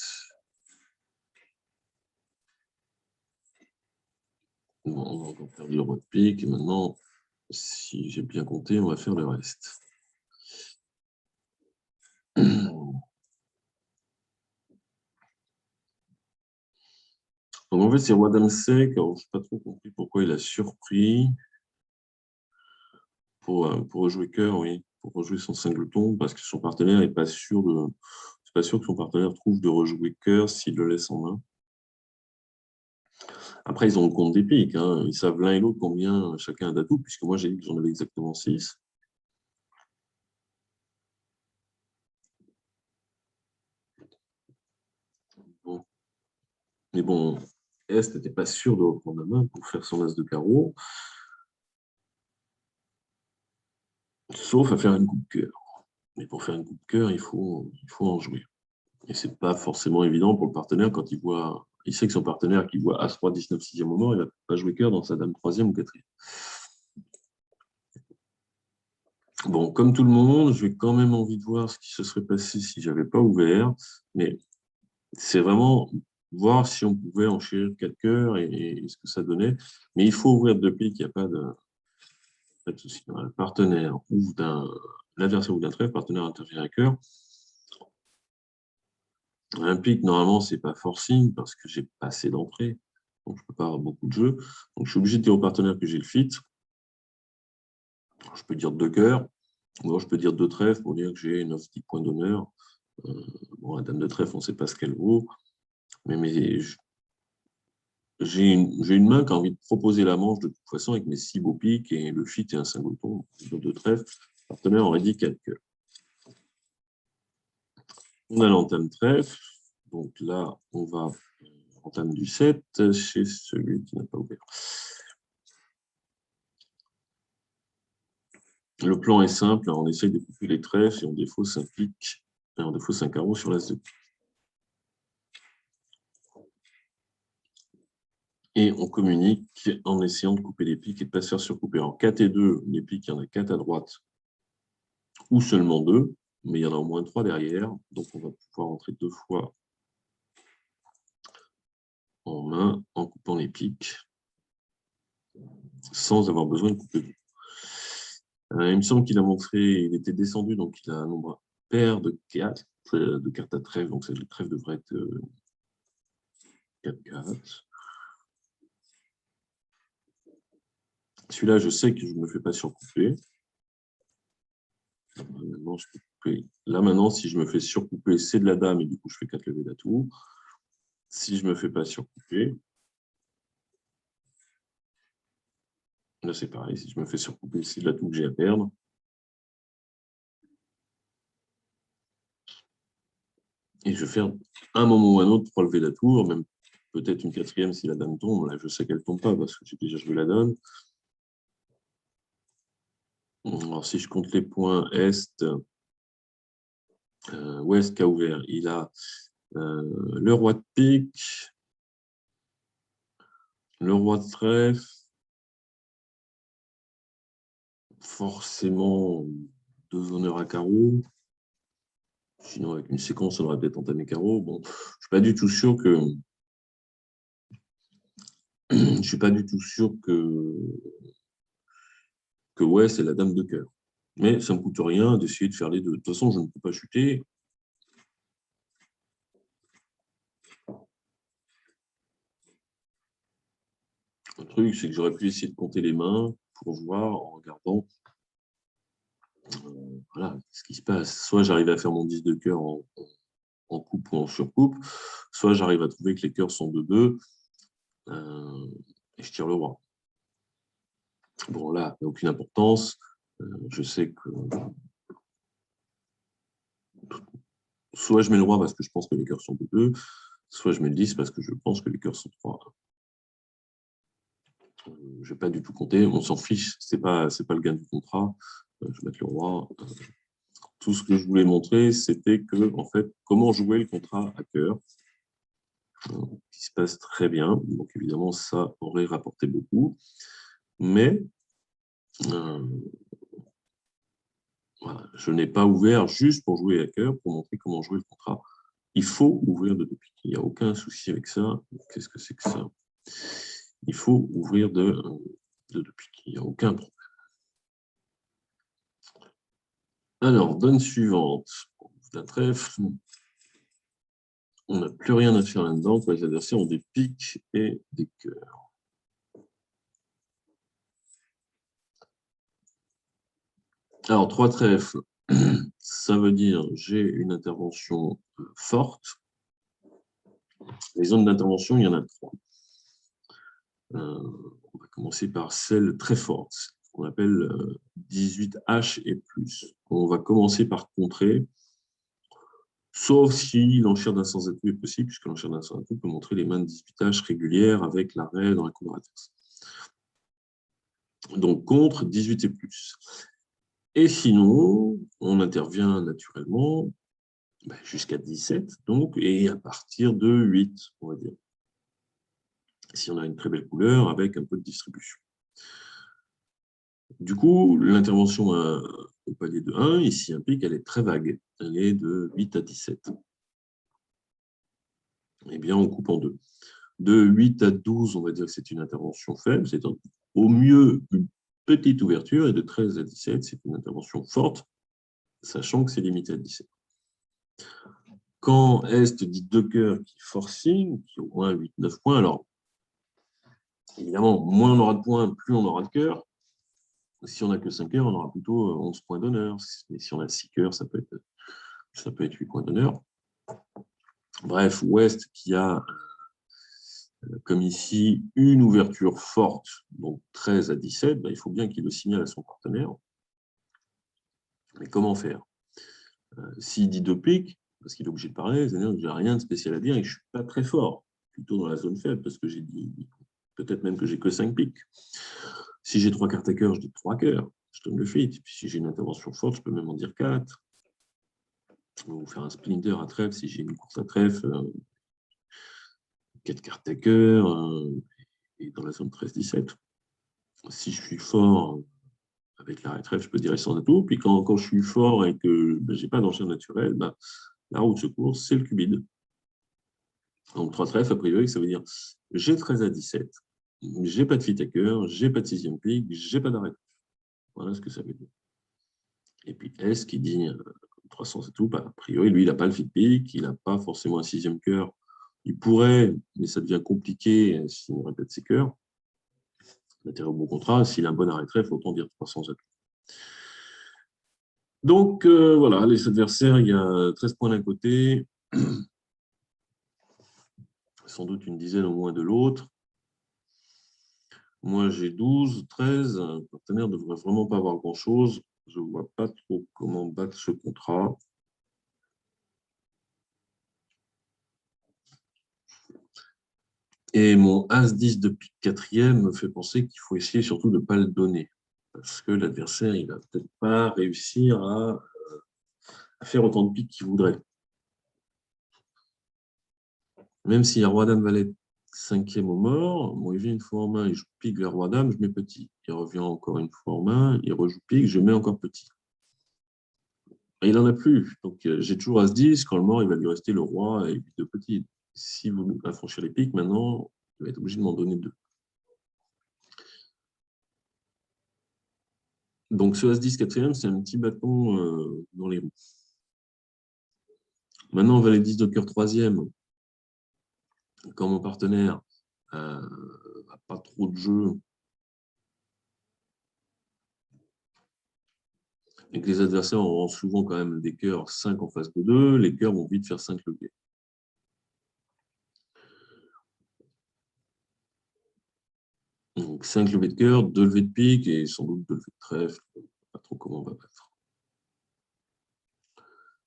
Bon, on va encore faire le roi de pique. Et maintenant, si j'ai bien compté, on va faire le reste. Donc en fait, c'est roi dame sec. Alors, je n'ai pas trop compris pourquoi il a surpris. Pour rejouer cœur, oui. Pour rejouer son singleton, parce que son partenaire n'est pas sûr de. C'est pas sûr que son partenaire trouve de rejouer cœur s'il le laisse en main. Après, ils ont le compte des piques. Hein. Ils savent l'un et l'autre combien chacun a d'atouts, puisque moi, j'ai dit que j'en avais exactement 6. Bon. Mais bon, Est n'était pas sûr de reprendre la main pour faire son as de carreau, sauf à faire une coupe cœur. Mais pour faire une coupe cœur, il faut en jouer. Et ce n'est pas forcément évident pour le partenaire quand il voit. Il sait que son partenaire qui voit As-3, 19, 6e au mort, il ne va pas jouer cœur dans sa dame 3e ou 4e. Bon, comme tout le monde, j'ai quand même envie de voir ce qui se serait passé si je n'avais pas ouvert. Mais c'est vraiment voir si on pouvait enchérir 4 cœurs et ce que ça donnait. Mais il faut ouvrir deux piques, il n'y a pas de souci. Le partenaire ouvre l'adversaire ou d'un trèfle, partenaire intervient à cœur. Un pic, normalement, c'est pas forcing parce que j'ai pas assez d'entrée. Donc, je peux pas avoir beaucoup de jeux. Donc, je suis obligé de dire au partenaire que j'ai le fit. Je peux dire deux cœurs. Ou alors, je peux dire deux trèfles pour dire que j'ai 9-10 points d'honneur. Bon, la dame de trèfle, on ne sait pas ce qu'elle vaut. Mais j'ai une main qui a envie de proposer la manche de toute façon avec mes 6 beaux pics et le fit et un singleton. Deux trèfles. Le partenaire aurait dit 4 cœurs. On a l'entame trèfle. Donc là, on va entame du 7 chez celui qui n'a pas ouvert. Le plan est simple, on essaye de couper les trèfles et on défausse un pic, et on défausse un carreau sur l'as de pique. Et on communique en essayant de couper les pics et de ne pas se faire surcouper. En 4 et 2, les pics, il y en a 4 à droite, ou seulement 2, mais il y en a au moins 3 derrière, donc on va pouvoir entrer 2 fois en main en coupant les pics, sans avoir besoin de couper. Il me semble qu'il a montré, il était descendu, donc il a un nombre pair de 4, de cartes à trèfle, donc le trèfle devrait être 4-4. Celui-là, je sais que je ne me fais pas surcouper. Maintenant, je peux couper. Là, maintenant, si je me fais surcouper, c'est de la dame et du coup, je fais 4 levées d'atout. Si je ne me fais pas surcouper, là, c'est pareil. Si je me fais surcouper, c'est de l'atout que j'ai à perdre. Et je vais faire un moment ou un autre 3 levées d'atout, même peut-être une quatrième si la dame tombe. Là, je sais qu'elle ne tombe pas parce que j'ai déjà joué la dame. Alors, si je compte les points Est, Ouest qui a ouvert, il a le roi de pique, le roi de trèfle, forcément 2 honneurs à carreau. Sinon, avec une séquence, on aurait peut-être entamé carreau. Bon, je ne suis pas du tout sûr que je ne suis pas du tout sûr que ouais, c'est la dame de cœur. Mais ça ne me coûte rien d'essayer de faire les deux. De toute façon, je ne peux pas chuter. Le truc, c'est que j'aurais pu essayer de compter les mains pour voir en regardant voilà, ce qui se passe. Soit j'arrive à faire mon 10 de cœur en coupe ou en surcoupe, soit j'arrive à trouver que les cœurs sont de 2 et je tire le roi. Bon, là, il n'y a aucune importance. Je sais que soit je mets le roi parce que je pense que les cœurs sont de 2, soit je mets le 10 parce que je pense que les cœurs sont de 3. Je ne vais pas du tout compter, on s'en fiche, ce n'est pas le gain du contrat. Je vais mettre le roi. Tout ce que je voulais montrer, c'était que, en fait, comment jouer le contrat à cœur, qui se passe très bien. Donc, évidemment, ça aurait rapporté beaucoup. Mais voilà, je n'ai pas ouvert juste pour jouer à cœur, pour montrer comment jouer le contrat. Il faut ouvrir de 2 piques. Il n'y a aucun souci avec ça. Qu'est-ce que c'est que ça? Il faut ouvrir de 2 piques. Il n'y a aucun problème. Alors, donne suivante. La trèfle. On n'a plus rien à faire là-dedans. Les adversaires ont des piques et des cœurs. Alors, 3 trèfles, ça veut dire j'ai une intervention forte. Les zones d'intervention, il y en a 3. On va commencer par celle très forte, qu'on appelle 18H et plus. On va commencer par contrer, sauf si l'enchère d'un sans atout est possible, puisque l'enchère d'un sans atout peut montrer les mains de 18H régulières avec l'arrêt dans la couleur adverse. Donc, contre 18 et plus. Et sinon, on intervient naturellement jusqu'à 17, donc, et à partir de 8, on va dire. Si on a une très belle couleur avec un peu de distribution. Du coup, l'intervention au palier de 1, ici, implique qu'elle est très vague. Elle est de 8 à 17. Eh bien, on coupe en deux. De 8 à 12, on va dire que c'est une intervention faible, c'est au mieux une petite ouverture, et de 13 à 17, c'est une intervention forte, sachant que c'est limité à 17. Quand Est dit 2 cœurs qui forcing, qui au moins 8-9 points, alors évidemment, moins on aura de points, plus on aura de cœurs. Si on n'a que 5 cœurs, on aura plutôt 11 points d'honneur. Mais si on a 6 cœurs, ça peut être 8 points d'honneur. Bref, Ouest qui a, comme ici, une ouverture forte, donc 13 à 17, il faut bien qu'il le signale à son partenaire. Mais comment faire? S'il dit 2 piques, parce qu'il est obligé de parler, c'est-à-dire que je n'ai rien de spécial à dire et que je ne suis pas très fort, plutôt dans la zone faible, parce que j'ai dit peut-être même que j'ai que 5 piques. Si j'ai 3 cartes à cœur, je dis 3 cœurs, je donne le fit. Puis si j'ai une intervention forte, je peux même en dire 4. Ou faire un splinter à trèfle si j'ai une course à trèfle, 4 cartes à cœur, et dans la zone 13-17. Si je suis fort avec l'arrêt trèfle, je peux dire sans atout. Puis quand je suis fort et que je n'ai pas d'enchère naturelle, la roue de secours, c'est le cubide. Donc 3 trèfles, a priori, ça veut dire j'ai 13 à 17, j'ai pas de fit à cœur, j'ai pas de 6e pique, j'ai pas d'arrêt. Voilà ce que ça veut dire. Et puis S qui dit 300 et tout, a priori, lui, il n'a pas le fit pique, il n'a pas forcément un 6e cœur. Il pourrait, mais ça devient compliqué s'il répète ses cœurs. L'intérêt au bon contrat, s'il a un bon arrêt trèfle, autant dire 300 à tout. Donc, voilà, les adversaires, il y a 13 points d'un côté, sans doute une dizaine au moins de l'autre. Moi, j'ai 12, 13. Un partenaire ne devrait vraiment pas avoir grand-chose. Je ne vois pas trop comment battre ce contrat. Et mon As-10 de pique 4e me fait penser qu'il faut essayer surtout de ne pas le donner. Parce que l'adversaire, il ne va peut-être pas réussir à faire autant de piques qu'il voudrait. Même s'il y a Roi-Dame Valet 5e au mort, moi, il vient une fois en main et je pique vers Roi-Dame, je mets petit. Il revient encore une fois en main, il rejoue pique, je mets encore petit. Et il n'en a plus. Donc, j'ai toujours As-10. Quand le mort, il va lui rester le roi et 8 de petit. Si vous voulez franchir les piques, maintenant, il va être obligé de m'en donner 2. Donc, ce As-10 quatrième, c'est un petit bâton dans les roues. Maintenant, Valet 10 de cœur troisième. Quand mon partenaire n'a pas trop de jeu et que les adversaires auront souvent quand même des cœurs 5 en face de 2, les cœurs vont vite faire 5 leviers. Donc 5 levées de cœur, 2 levées de pique et sans doute 2 levées de trèfle. Je ne sais pas trop comment on va battre.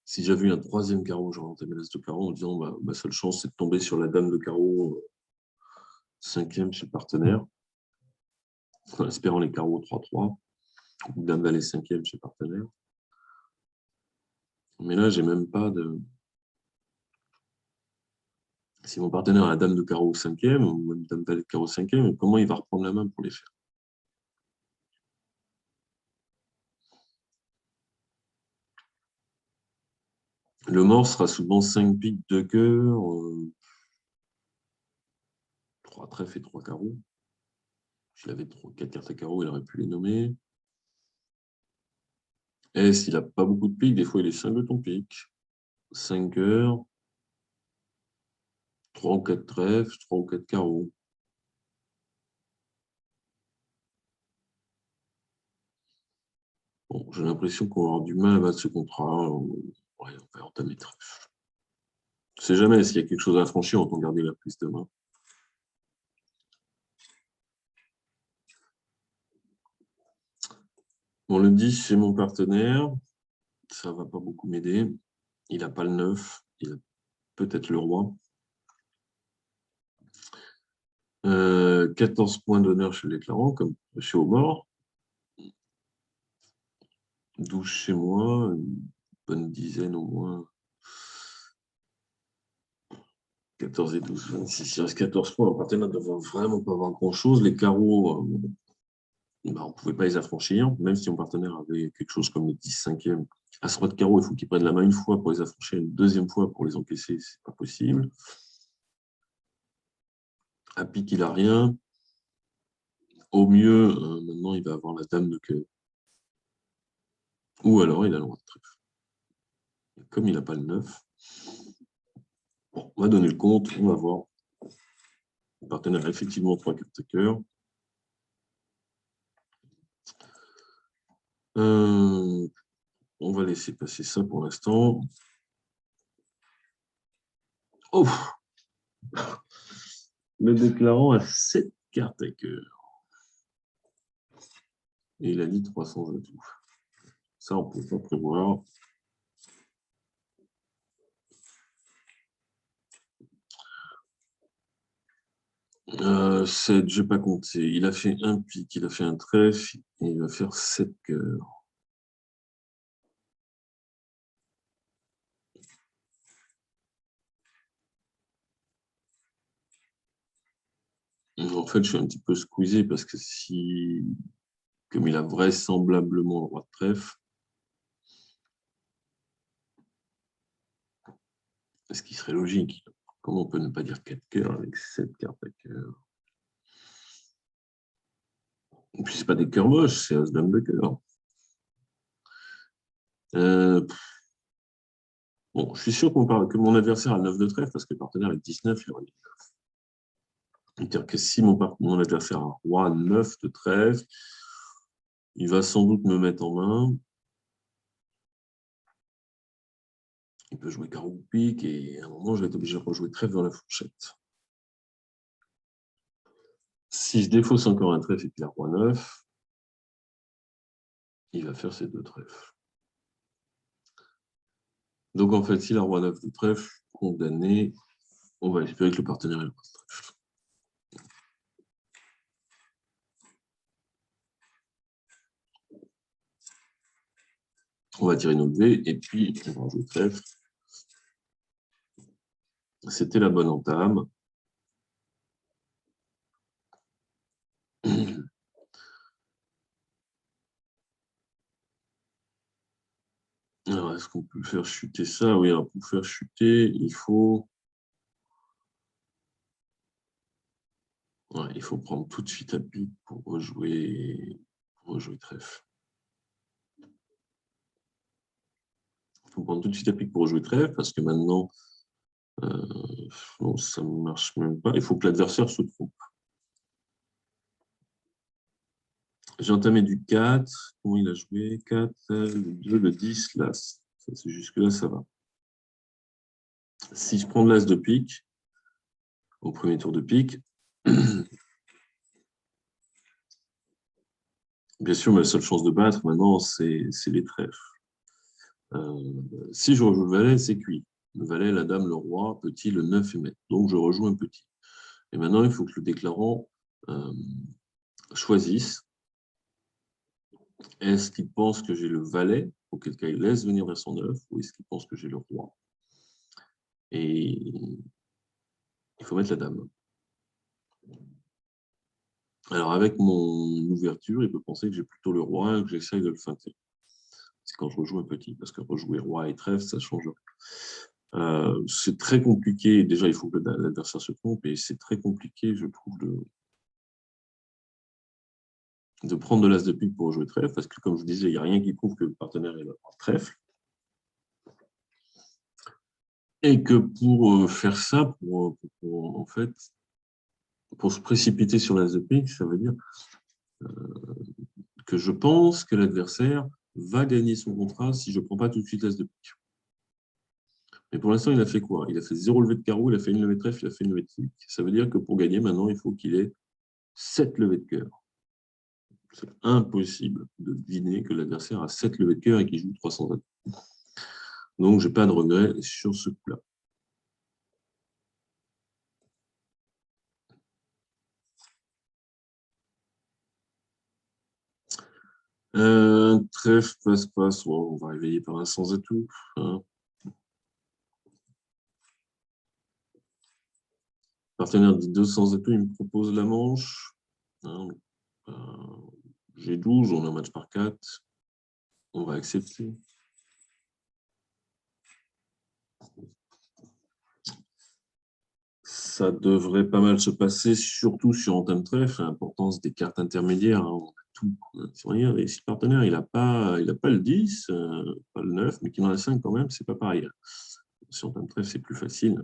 Si j'avais eu un troisième carreau, j'aurais entamé l'As de carreau en disant ma seule chance, c'est de tomber sur la dame de carreau cinquième chez le partenaire, en espérant les carreaux 3-3, ou dame valet cinquième chez le partenaire. Mais là, j'ai même pas de... Si mon partenaire a la dame de carreau cinquième, ou même dame valet de carreau cinquième, comment il va reprendre la main pour les faire? Le mort sera souvent 5 piques, 2 cœurs, 3 trèfles et 3 carreaux. S'il avait 4 cartes à carreaux, il aurait pu les nommer. Et s'il n'a pas beaucoup de piques, des fois il est 5 de ton pique. 5 cœurs, 3 ou 4 trèfles, 3 ou 4 carreaux. Bon, j'ai l'impression qu'on va avoir du mal à battre ce contrat. Ouais, on va entamer trèfle. Je ne sais jamais s'il y a quelque chose à franchir, autant garder la prise de main. Bon, le 10, c'est mon partenaire. Ça ne va pas beaucoup m'aider. Il n'a pas le 9. Il a peut-être le roi. 14 points d'honneur chez le déclarant, comme chez Aumort. 12 chez moi, une bonne dizaine au moins. 14 et 12, 26. Il reste 14 points. Le partenaire ne devrait vraiment pas avoir grand-chose. Les carreaux, on ne pouvait pas les affranchir, même si mon partenaire avait quelque chose comme le 10 cinquième. À ce roi de carreau, il faut qu'il prenne la main une fois pour les affranchir, une deuxième fois pour les encaisser, c'est pas possible. À pique, il n'a rien. Au mieux, maintenant, il va avoir la dame de cœur. Ou alors, il a le roi de trèfle. Comme il n'a pas le 9, bon, on va donner le compte, on va voir. Le partenaire a effectivement 3 cartes à cœur. On va laisser passer ça pour l'instant. Oh, le déclarant a 7 cartes à cœur. Et il a dit 300 atouts. Ça, on ne peut pas prévoir. Je n'ai pas compté. Il a fait un pique, il a fait un trèfle, et il va faire 7 cœurs. En fait, je suis un petit peu squeezé parce que si, comme il a vraisemblablement le roi de trèfle, ce qui serait logique, comment on peut ne pas dire 4 cœurs avec 7 cartes à cœur? Et puis, ce pas des cœurs moches, c'est As-Dame de cœur. Bon, je suis sûr que mon adversaire a le 9 de trèfle parce que le partenaire est 19, il aurait dit 9. C'est-à-dire que si mon adversaire a roi 9 de trèfle, il va sans doute me mettre en main. Il peut jouer carreau ou pique et à un moment, je vais être obligé de rejouer trèfle dans la fourchette. Si je défausse encore un trèfle et qu'il a roi 9, il va faire ses 2 trèfles. Donc en fait, s'il a roi 9 de trèfle, condamné, on va espérer que le partenaire ait le roi de trèfle. On va tirer nos dés et puis on va jouer trèfle. C'était la bonne entame. Alors, est-ce qu'on peut faire chuter ça? Oui, alors pour faire chuter, il faut... Ouais, il faut prendre tout de suite à pique pour rejouer trèfle. faut prendre tout de suite à pique pour jouer trèfle, parce que maintenant, non, ça ne marche même pas. Il faut que l'adversaire se trompe. J'ai entamé du 4. Comment il a joué? 4, le 2, le 10, l'As. Jusque-là, ça va. Si je prends de l'As de pique, au premier tour de pique, bien sûr, ma seule chance de battre maintenant, c'est les trèfles. Si je rejoue le valet, c'est cuit. Le valet, la dame, le roi, petit, le 9 et maître. Donc, je rejoue un petit. Et maintenant, il faut que le déclarant choisisse. Est-ce qu'il pense que j'ai le valet, auquel cas il laisse venir vers son 9, ou est-ce qu'il pense que j'ai le roi? Et il faut mettre la dame. Alors, avec mon ouverture, il peut penser que j'ai plutôt le roi et que j'essaye de le feinter. C'est quand je rejoue un petit, parce que rejouer roi et trèfle, ça change. C'est très compliqué. Déjà, il faut que l'adversaire se trompe, et c'est très compliqué, je trouve, de prendre de l'as de pique pour jouer trèfle, parce que, comme je vous disais, il n'y a rien qui prouve que le partenaire est le trèfle. Et que pour faire ça, en fait, pour se précipiter sur l'as de pique, ça veut dire que je pense que l'adversaire va gagner son contrat si je ne prends pas tout de suite l'as de pique. Mais pour l'instant, il a fait quoi? Il a fait 0 levée de carreau, il a fait une levée de trèfle, il a fait une levée de pique. Ça veut dire que pour gagner, maintenant, il faut qu'il ait 7 levées de cœur. C'est impossible de deviner que l'adversaire a 7 levées de cœur et qu'il joue 300 atouts. Donc, je n'ai pas de regret sur ce coup-là. Trèfle, passe-passe, on va réveiller par un sans atout. Hein. Partenaire dit 200 atouts, il me propose la manche. Hein. J'ai 12, on a un match par 4. On va accepter. Ça devrait pas mal se passer, surtout sur entame trèfle, l'importance des cartes intermédiaires. Hein, on a tout. Et si le partenaire il n'a pas le 10, pas le 9, mais qu'il en a 5 quand même, c'est pas pareil. Sur entame trèfle, c'est plus facile.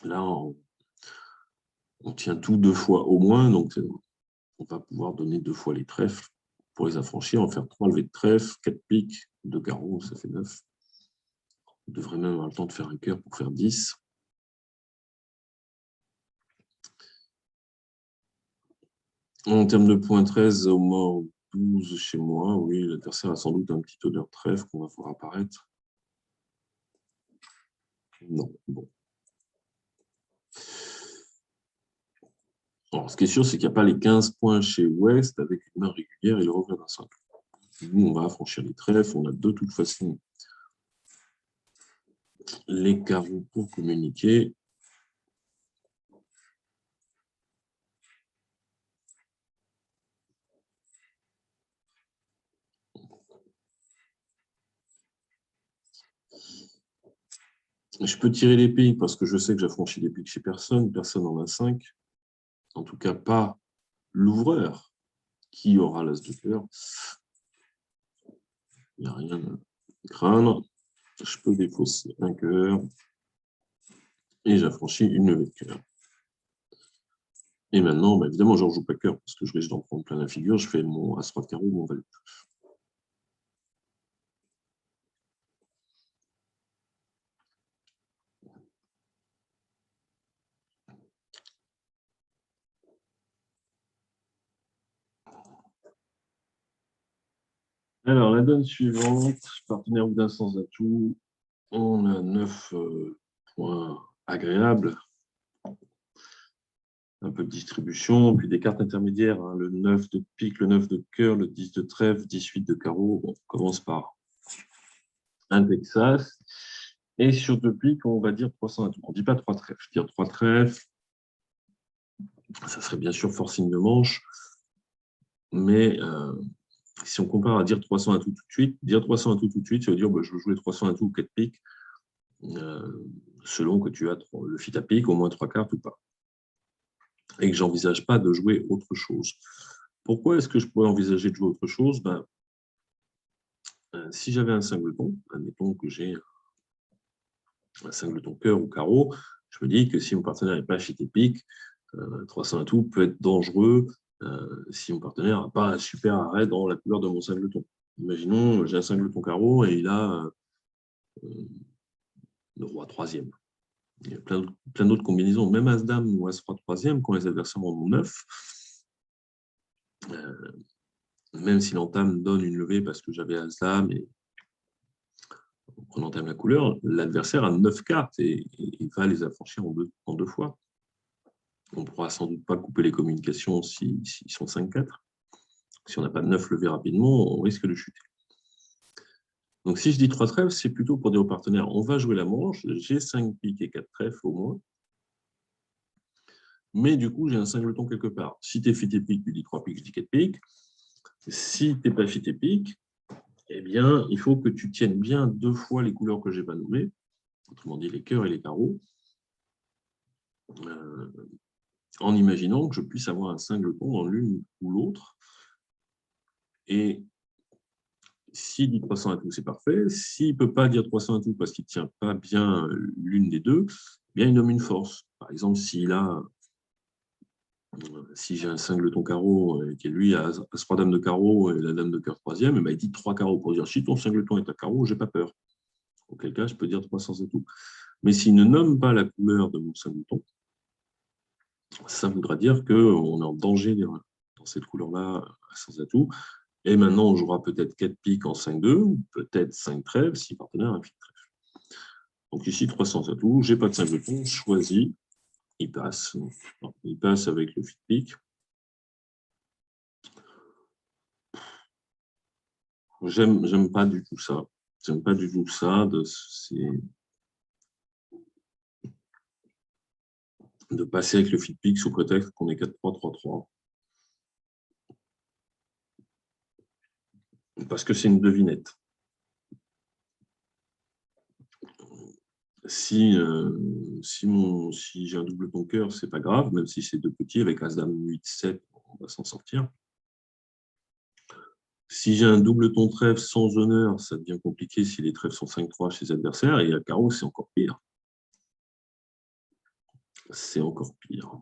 Là, on tient tout 2 fois au moins, donc on va pouvoir donner 2 fois les trèfles pour les affranchir. On va faire 3 levées de trèfle, 4 piques, 2 carreaux, ça fait 9. On devrait même avoir le temps de faire un cœur pour faire 10. En termes de points 13, au moins 12 chez moi, oui, l'adversaire a sans doute un petit odeur trèfle qu'on va voir apparaître. Non, bon. Alors, ce qui est sûr, c'est qu'il n'y a pas les 15 points chez West avec une main régulière et le revers d'un 5. Nous, on va affranchir les trèfles, on a de toute façon les carreaux pour communiquer. Je peux tirer les piques parce que je sais que j'affranchis les piques chez personne. Personne n'en a 5. En tout cas, pas l'ouvreur qui aura l'as de cœur. Il n'y a rien à craindre. Je peux défausser un cœur. Et j'affranchis une levée de cœur. Et maintenant, évidemment, je ne rejoue pas cœur parce que je risque d'en prendre plein la figure. Je fais mon As-Roi de carreau, mon valet. Alors, la donne suivante, partenaire ou d'un sans atout, on a 9 points agréables. Un peu de distribution, puis des cartes intermédiaires, hein, le 9 de pique, le 9 de cœur, le 10 de trèfle, 18 de carreau. Bon, on commence par un Texas. Et sur 2 piques, on va dire 300 atouts. On ne dit pas 3 trèfles. Dire 3 trèfles, ça serait bien sûr forcing de manche. Mais si on compare à dire 300 atouts tout de suite, dire 300 atouts tout de suite, ça veut dire je veux jouer 300 atouts ou 4 piques, selon que tu as le fit à pique, au moins 3 cartes ou pas. Et que je n'envisage pas de jouer autre chose. Pourquoi est-ce que je pourrais envisager de jouer autre chose? Si j'avais un singleton, admettons que j'ai un singleton cœur ou carreau, je me dis que si mon partenaire n'est pas archétypique, 300 atouts peut être dangereux si mon partenaire n'a pas un super arrêt dans la couleur de mon singleton. Imaginons, j'ai un singleton carreau et il a le roi troisième. Il y a plein d'autres combinaisons. Même As-Dame ou As-Roi troisième, quand les adversaires en ont 9, même si l'entame donne une levée parce que j'avais As-Dame et on entame la couleur, l'adversaire a 9 cartes et il va les affranchir en deux fois. On ne pourra sans doute pas couper les communications s'ils sont 5-4. Si on n'a pas de 9 levées rapidement, on risque de chuter. Donc si je dis 3 trèfles, c'est plutôt pour dire au partenaire, on va jouer la manche, j'ai 5 piques et 4 trèfles au moins, mais du coup j'ai un singleton quelque part. Si tu es fit et pique, tu dis 3 piques, je dis 4 piques. Si tu n'es pas fit et pique, eh bien, il faut que tu tiennes bien 2 fois les couleurs que je n'ai pas nommées, autrement dit les cœurs et les carreaux, en imaginant que je puisse avoir un singleton dans l'une ou l'autre. Et s'il dit 300 atouts, c'est parfait. S'il ne peut pas dire 300 atouts parce qu'il ne tient pas bien l'une des deux, eh bien, il nomme une force. Par exemple, si j'ai un singleton carreau qui lui a As-Roi Dame de carreau et la Dame de cœur troisième, eh bien, il dit 3 carreaux pour dire si ton singleton est à carreau, je n'ai pas peur. Auquel cas, je peux dire 300 atouts. Mais s'il ne nomme pas la couleur de mon singleton, ça voudra dire qu'on est en danger d'erreur dans cette couleur-là sans atout. Et maintenant, on jouera peut-être 4 piques en 5-2, ou peut-être 5 trèfles si le partenaire a un pique trèfle. Donc ici, 300 atouts, je n'ai pas de singleton, choisi, il passe. Il passe avec le fit pique. J'aime pas du tout ça. J'aime pas du tout ça de passer avec le fit pique sous prétexte qu'on est 4-3-3-3. Parce que c'est une devinette. Si j'ai un double ton cœur, c'est pas grave, même si c'est deux petits, avec As-Dame 8-7, on va s'en sortir. Si j'ai un double ton trèfle sans honneur, ça devient compliqué si les trèfles sont 5-3 chez les adversaires, et à carreau, c'est encore pire. C'est encore pire.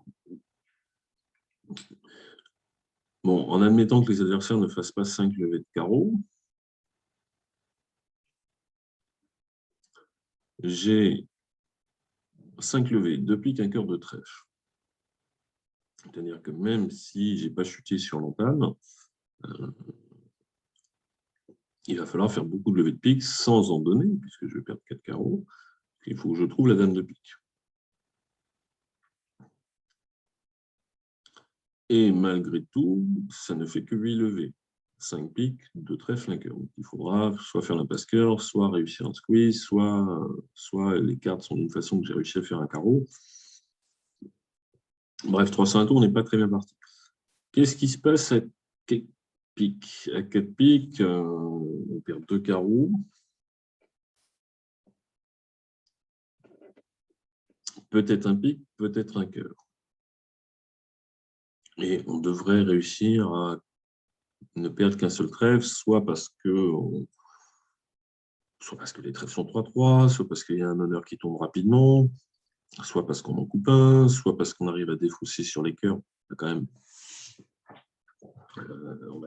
Bon, en admettant que les adversaires ne fassent pas 5 levées de carreau, j'ai 5 levées, 2 piques, un cœur de trèfle. C'est-à-dire que même si je n'ai pas chuté sur l'entame, il va falloir faire beaucoup de levées de pique sans en donner, puisque je vais perdre 4 carreaux. Il faut que je trouve la dame de pique. Et malgré tout, ça ne fait que 8 levées. 5 piques, 2 trèfles, un cœur. Donc il faudra soit faire l'impasse-cœur, soit réussir un squeeze, soit les cartes sont d'une façon que j'ai réussi à faire un carreau. Bref, 300 à tour, on n'est pas très bien parti. Qu'est-ce qui se passe à 4 piques? À 4 piques, on perd 2 carreaux. Peut-être un pique, peut-être un cœur. Et on devrait réussir à ne perdre qu'un seul trèfle, soit parce que les trèfles sont 3-3, soit parce qu'il y a un honneur qui tombe rapidement, soit parce qu'on en coupe un, soit parce qu'on arrive à défausser sur les cœurs. On a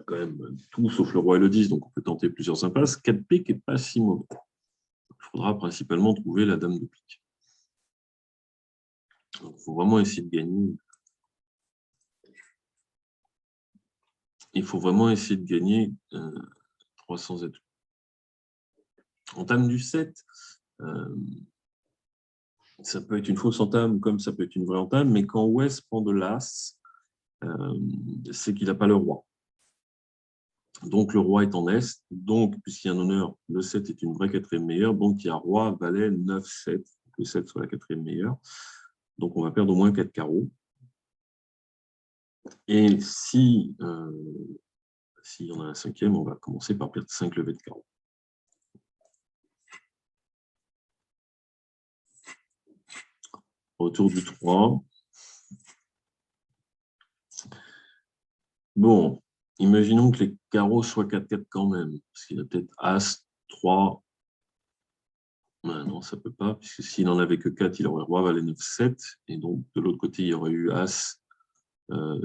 quand même tout sauf le roi et le 10, donc on peut tenter plusieurs impasses. 4 piques n'est pas si mauvais. Il faudra principalement trouver la dame de pique. Donc il faut vraiment essayer de gagner. Il faut vraiment essayer de gagner 300 atouts. Entame du 7, ça peut être une fausse entame comme ça peut être une vraie entame, mais quand West prend de l'as, c'est qu'il n'a pas le roi. Donc le roi est en Est, donc puisqu'il y a un honneur, le 7 est une vraie quatrième meilleure, donc il y a roi, valet, 9, 7, que le 7 soit la quatrième meilleure. Donc on va perdre au moins 4 carreaux. Et s'il y en a un cinquième, on va commencer par perdre 5 levées de carreaux. Retour du 3. Bon, imaginons que les carreaux soient 4-4 quand même, parce qu'il y a peut-être As, 3. Ben non, ça ne peut pas, puisque s'il n'en avait que 4, il aurait roi, valet, 9, 7. Et donc, de l'autre côté, il y aurait eu as,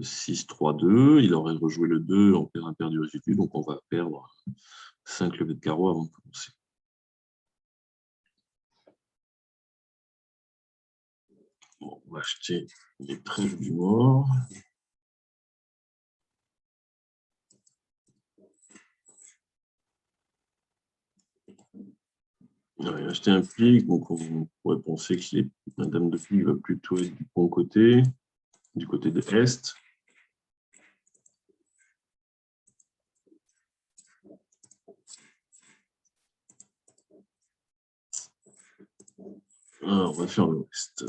6, 3, 2. Il aurait rejoué le 2, on perd un pair du résidu, donc on va perdre 5 levées de carreau avant de commencer. Bon, on va acheter les trèfles du mort. On va acheter un pic, donc on pourrait penser que la dame de pique va plutôt être du bon côté, du côté de Est. Alors, on va faire l'Ouest.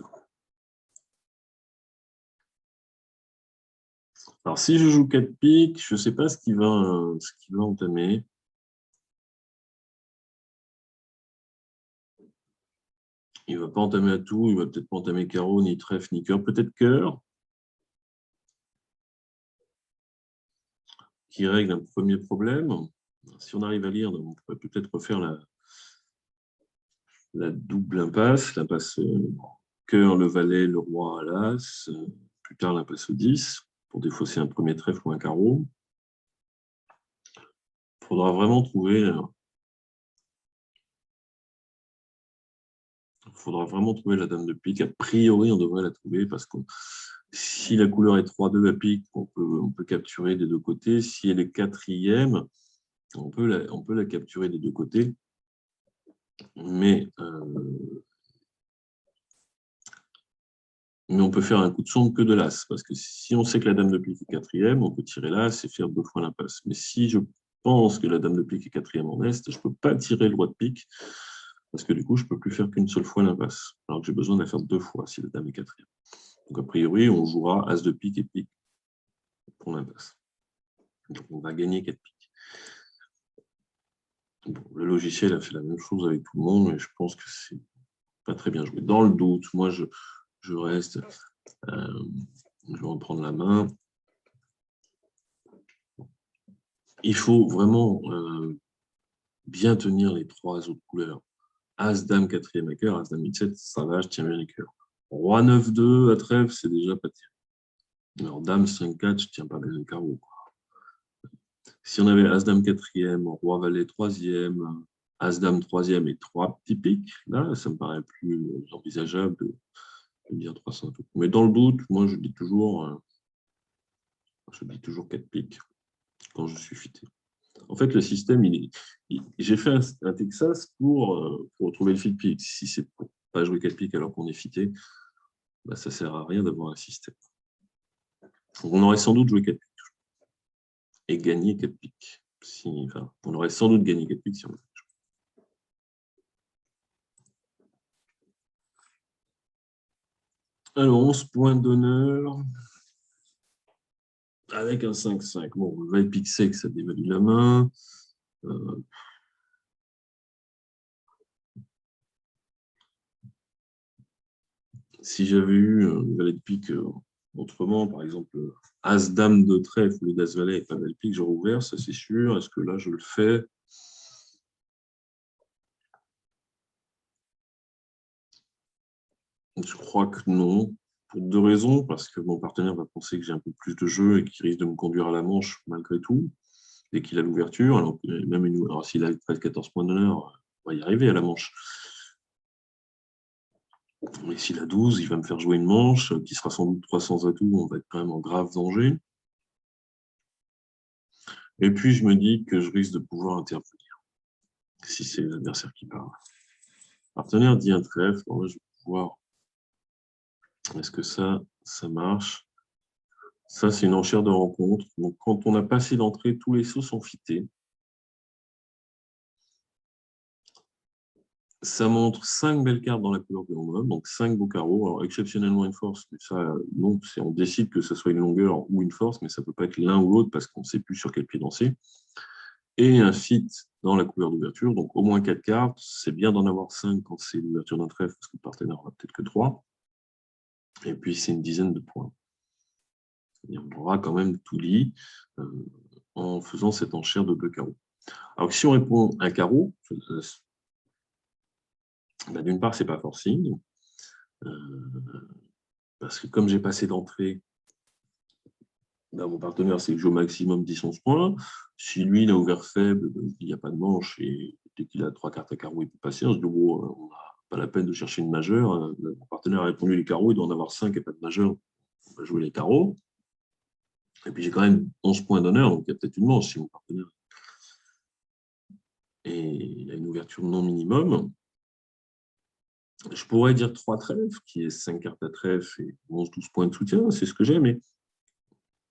Alors, si je joue 4 piques, je ne sais pas ce qu'il va entamer. Il ne va pas entamer à tout, il ne va peut-être pas entamer carreau, ni trèfle, ni cœur, peut-être cœur, qui règle un premier problème. Si on arrive à lire, on pourrait peut-être refaire la double impasse, l'impasse cœur, le valet, le roi à l'as, plus tard l'impasse au 10, pour défausser un premier trèfle ou un carreau. Il faudra vraiment trouver la dame de pique. A priori, on devrait la trouver parce que si la couleur est 3-2 à pique, on peut capturer des deux côtés. Si elle est quatrième, on peut la capturer des deux côtés. Mais on peut faire un coup de sombre que de l'as. Parce que si on sait que la dame de pique est quatrième, on peut tirer l'as et faire 2 fois l'impasse. Mais si je pense que la dame de pique est quatrième en est, je ne peux pas tirer le roi de pique. Parce que du coup, je ne peux plus faire qu'une seule fois l'impasse. Alors que j'ai besoin de la faire 2 fois si la dame est quatrième. Donc, a priori, on jouera as de pique et pique pour l'impasse. Donc, on va gagner 4 piques. Bon, le logiciel a fait la même chose avec tout le monde, mais je pense que c'est pas très bien joué. Dans le doute, moi, je reste. Je vais reprendre la main. Il faut vraiment bien tenir les 3 autres couleurs. As, dame, quatrième à cœur, as, dame, 8, 7, ça va, je tiens bien les cœurs. Roi 9, 2 à trèfle, c'est déjà pas terrible. Alors, dame 5, 4, je tiens pas bien les carreaux. Si on avait as-dame quatrième, roi-valet troisième, as-dame troisième et 3 petits piques, là, ça me paraît plus envisageable de dire 300 tout. Mais dans le doute, moi, je dis toujours 4 piques quand je suis fité. En fait, le système, j'ai fait un Texas pour trouver le fit pique. Si c'est pour pas jouer 4 piques alors qu'on est fité, bah, ça ne sert à rien d'avoir un système. On aurait sans doute joué 4 piques et gagné 4 piques. On aurait sans doute gagné 4 piques si on avait. Alors, 11 points d'honneur avec un 5-5. Bon, le valet pique sec, ça dévalue la main. Si j'avais eu le valet de pique autrement, par exemple, as-dame de trèfle ou l'as-valet avec un valet de pique, j'aurais ouvert, ça c'est sûr. Est-ce que là, je le fais? Je crois que non. Pour 2 raisons. Parce que mon partenaire va penser que j'ai un peu plus de jeu et qu'il risque de me conduire à la manche malgré tout, dès qu'il a l'ouverture. Alors, alors s'il a 13-14 points d'honneur, on va y arriver à la manche. Mais s'il a 12, il va me faire jouer une manche qui sera sans doute 300 atouts. On va être quand même en grave danger. Et puis, je me dis que je risque de pouvoir intervenir si c'est l'adversaire qui parle. Le partenaire dit un trèfle. Moi, je vais pouvoir. Est-ce que ça marche? Ça, c'est une enchère de rencontre. Donc, quand on a passé l'entrée, tous les sauts sont fités. Ça montre 5 belles cartes dans la couleur que l'on donne, donc 5 beaux carreaux. Alors, exceptionnellement une force, mais ça, non, on décide que ce soit une longueur ou une force, mais ça ne peut pas être l'un ou l'autre parce qu'on ne sait plus sur quel pied danser. Et un fit dans la couleur d'ouverture, donc au moins 4 cartes. C'est bien d'en avoir 5 quand c'est l'ouverture d'un trèfle, parce que le partenaire n'aura peut-être que 3. Et puis, c'est une dizaine de points. Et on aura quand même tout lit en faisant cette enchère de bleu carreau. Alors que si on répond un carreau, d'une part, ce n'est pas forcing, parce que comme j'ai passé d'entrée, mon partenaire, c'est que j'ai au maximum 10-11 points. Si lui, il a ouvert faible, il n'y a pas de manche, et dès qu'il a 3 cartes à carreau, il peut passer. On se dit, bon, on n'a pas la peine de chercher une majeure. Mon partenaire a répondu les carreaux, il doit en avoir 5 et pas de majeure. On va jouer les carreaux. Et puis j'ai quand même 11 points d'honneur, donc il y a peut-être une manche si mon partenaire a une ouverture non minimum. Je pourrais dire 3 trèfles, qui est 5 cartes à trèfle et 11-12 points de soutien, c'est ce que j'ai, mais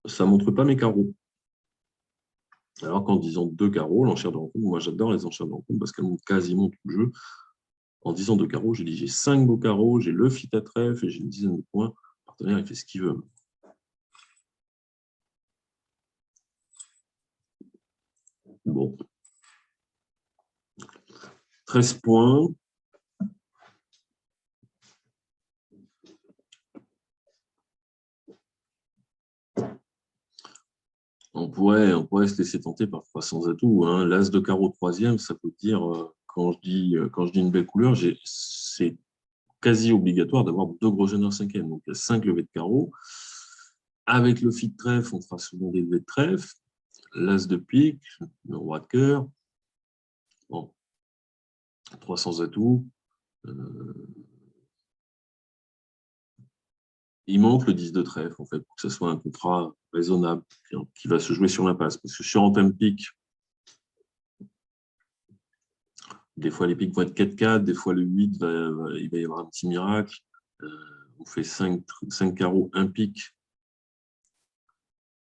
ça ne montre pas mes carreaux. Alors qu'en disant 2 carreaux, l'enchère de rencontre, moi j'adore les enchères de rencontre parce qu'elles montrent quasiment tout le jeu. En disant 2 carreaux, j'ai dit j'ai 5 beaux carreaux, j'ai le fit à trèfle et j'ai une dizaine de points. Le partenaire, il fait ce qu'il veut. Bon. 13 points. On pourrait se laisser tenter par 300 atouts. Hein. L'as de carreau troisième, ça peut dire, quand je dis une belle couleur, c'est quasi obligatoire d'avoir 2 gros jeunes en cinquième. Donc, il y a 5 levées de carreau. Avec le fit de trèfle, on fera souvent des levées de trèfle. L'as de pique, le roi de cœur. Bon, 300 atouts. Il manque le 10 de trèfle, en fait, pour que ce soit un contrat raisonnable qui va se jouer sur l'impasse. Parce que sur en thème pique, des fois les piques vont être 4-4, des fois le 8, il va y avoir un petit miracle. On fait 5 carreaux, 1 pique,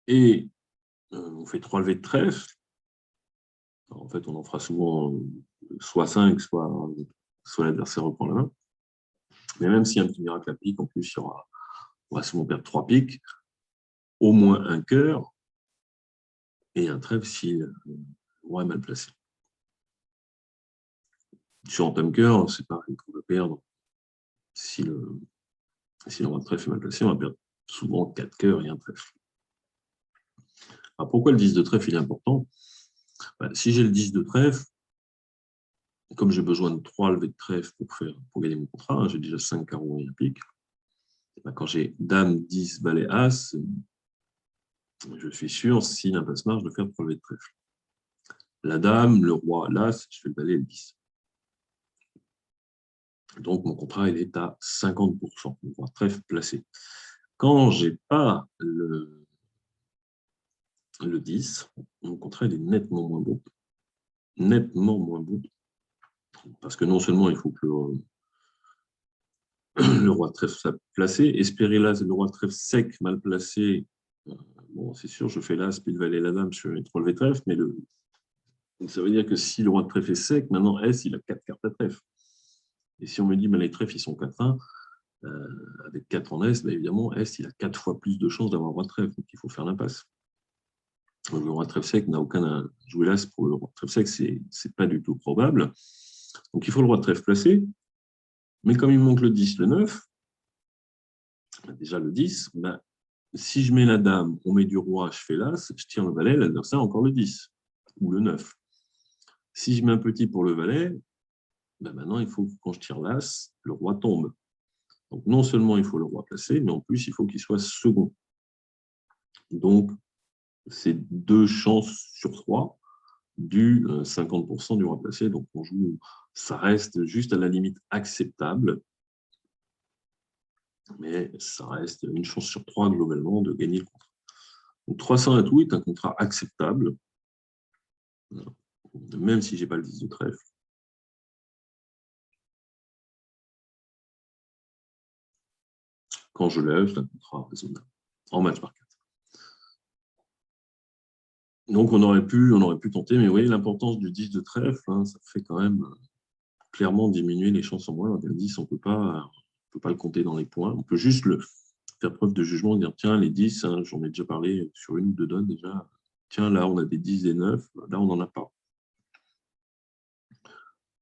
et on fait 3 levées de trèfle. Alors, en fait, on en fera souvent soit 5, soit l'adversaire reprend la main. Mais même s'il y a un petit miracle à pique, en plus, on va souvent perdre 3 piques, au moins un cœur, et un trèfle si le roi est mal placé. Sur un thème cœur, c'est pareil, on va perdre. Si le roi de trèfle est mal placé, on va perdre souvent 4 cœurs et un trèfle. Alors pourquoi le 10 de trèfle est important? Si j'ai le 10 de trèfle, comme j'ai besoin de 3 levées de trèfle pour gagner mon contrat, hein, j'ai déjà 5 carreaux et un pique. Quand j'ai dame, 10, valet, as, je suis sûr, si l'impasse marche, de faire 3 levées de trèfle. La dame, le roi, l'as, je fais le valet et le 10. Donc, mon contrat, il est à 50%, le roi de trèfle placé. Quand je n'ai pas le 10, mon contrat, il est nettement moins bon. Nettement moins bon. Parce que non seulement il faut que le roi de trèfle soit placé, espérer l'as et le roi de trèfle sec, mal placé, bon, c'est sûr, je fais l'as, puis le valet et la dame, je fais 3 levées de trèfle, mais donc, ça veut dire que si le roi de trèfle est sec, maintenant S, il a 4 cartes à trèfle. Et si on me dit, les trèfles, ils sont 4-1, avec 4 en S, évidemment, S, il a 4 fois plus de chances d'avoir un roi de trèfle, donc il faut faire l'impasse. Le roi de trèfle sec n'a aucun joué l'as pour le roi de trèfle sec, c'est pas du tout probable. Donc il faut le roi de trèfle placé, mais comme il manque le 10, le 9, déjà le 10, si je mets la dame, on met du roi, je fais l'as, je tire le valet, l'adversaire a encore le 10, ou le 9. Si je mets un petit pour le valet, maintenant, il faut que quand je tire l'as, le roi tombe. Donc, non seulement il faut le roi placé, mais en plus, il faut qu'il soit second. Donc, c'est 2 chances sur 3 du 50% du roi placé. Donc, on joue, ça reste juste à la limite acceptable, mais ça reste une chance sur 3 globalement de gagner le contrat. Donc, 300 à tout est un contrat acceptable, même si je n'ai pas le 10 de trèfle. Quand je lève, c'est un contrat raisonnable, en match par 4. Donc, on aurait pu tenter, mais vous voyez, l'importance du 10 de trèfle, hein, ça fait quand même clairement diminuer les chances en moins. Le 10, on ne peut pas le compter dans les points. On peut juste faire preuve de jugement et dire, tiens, les 10, hein, j'en ai déjà parlé sur une ou deux donnes déjà. Tiens, là, on a des 10 et 9, là, on n'en a pas.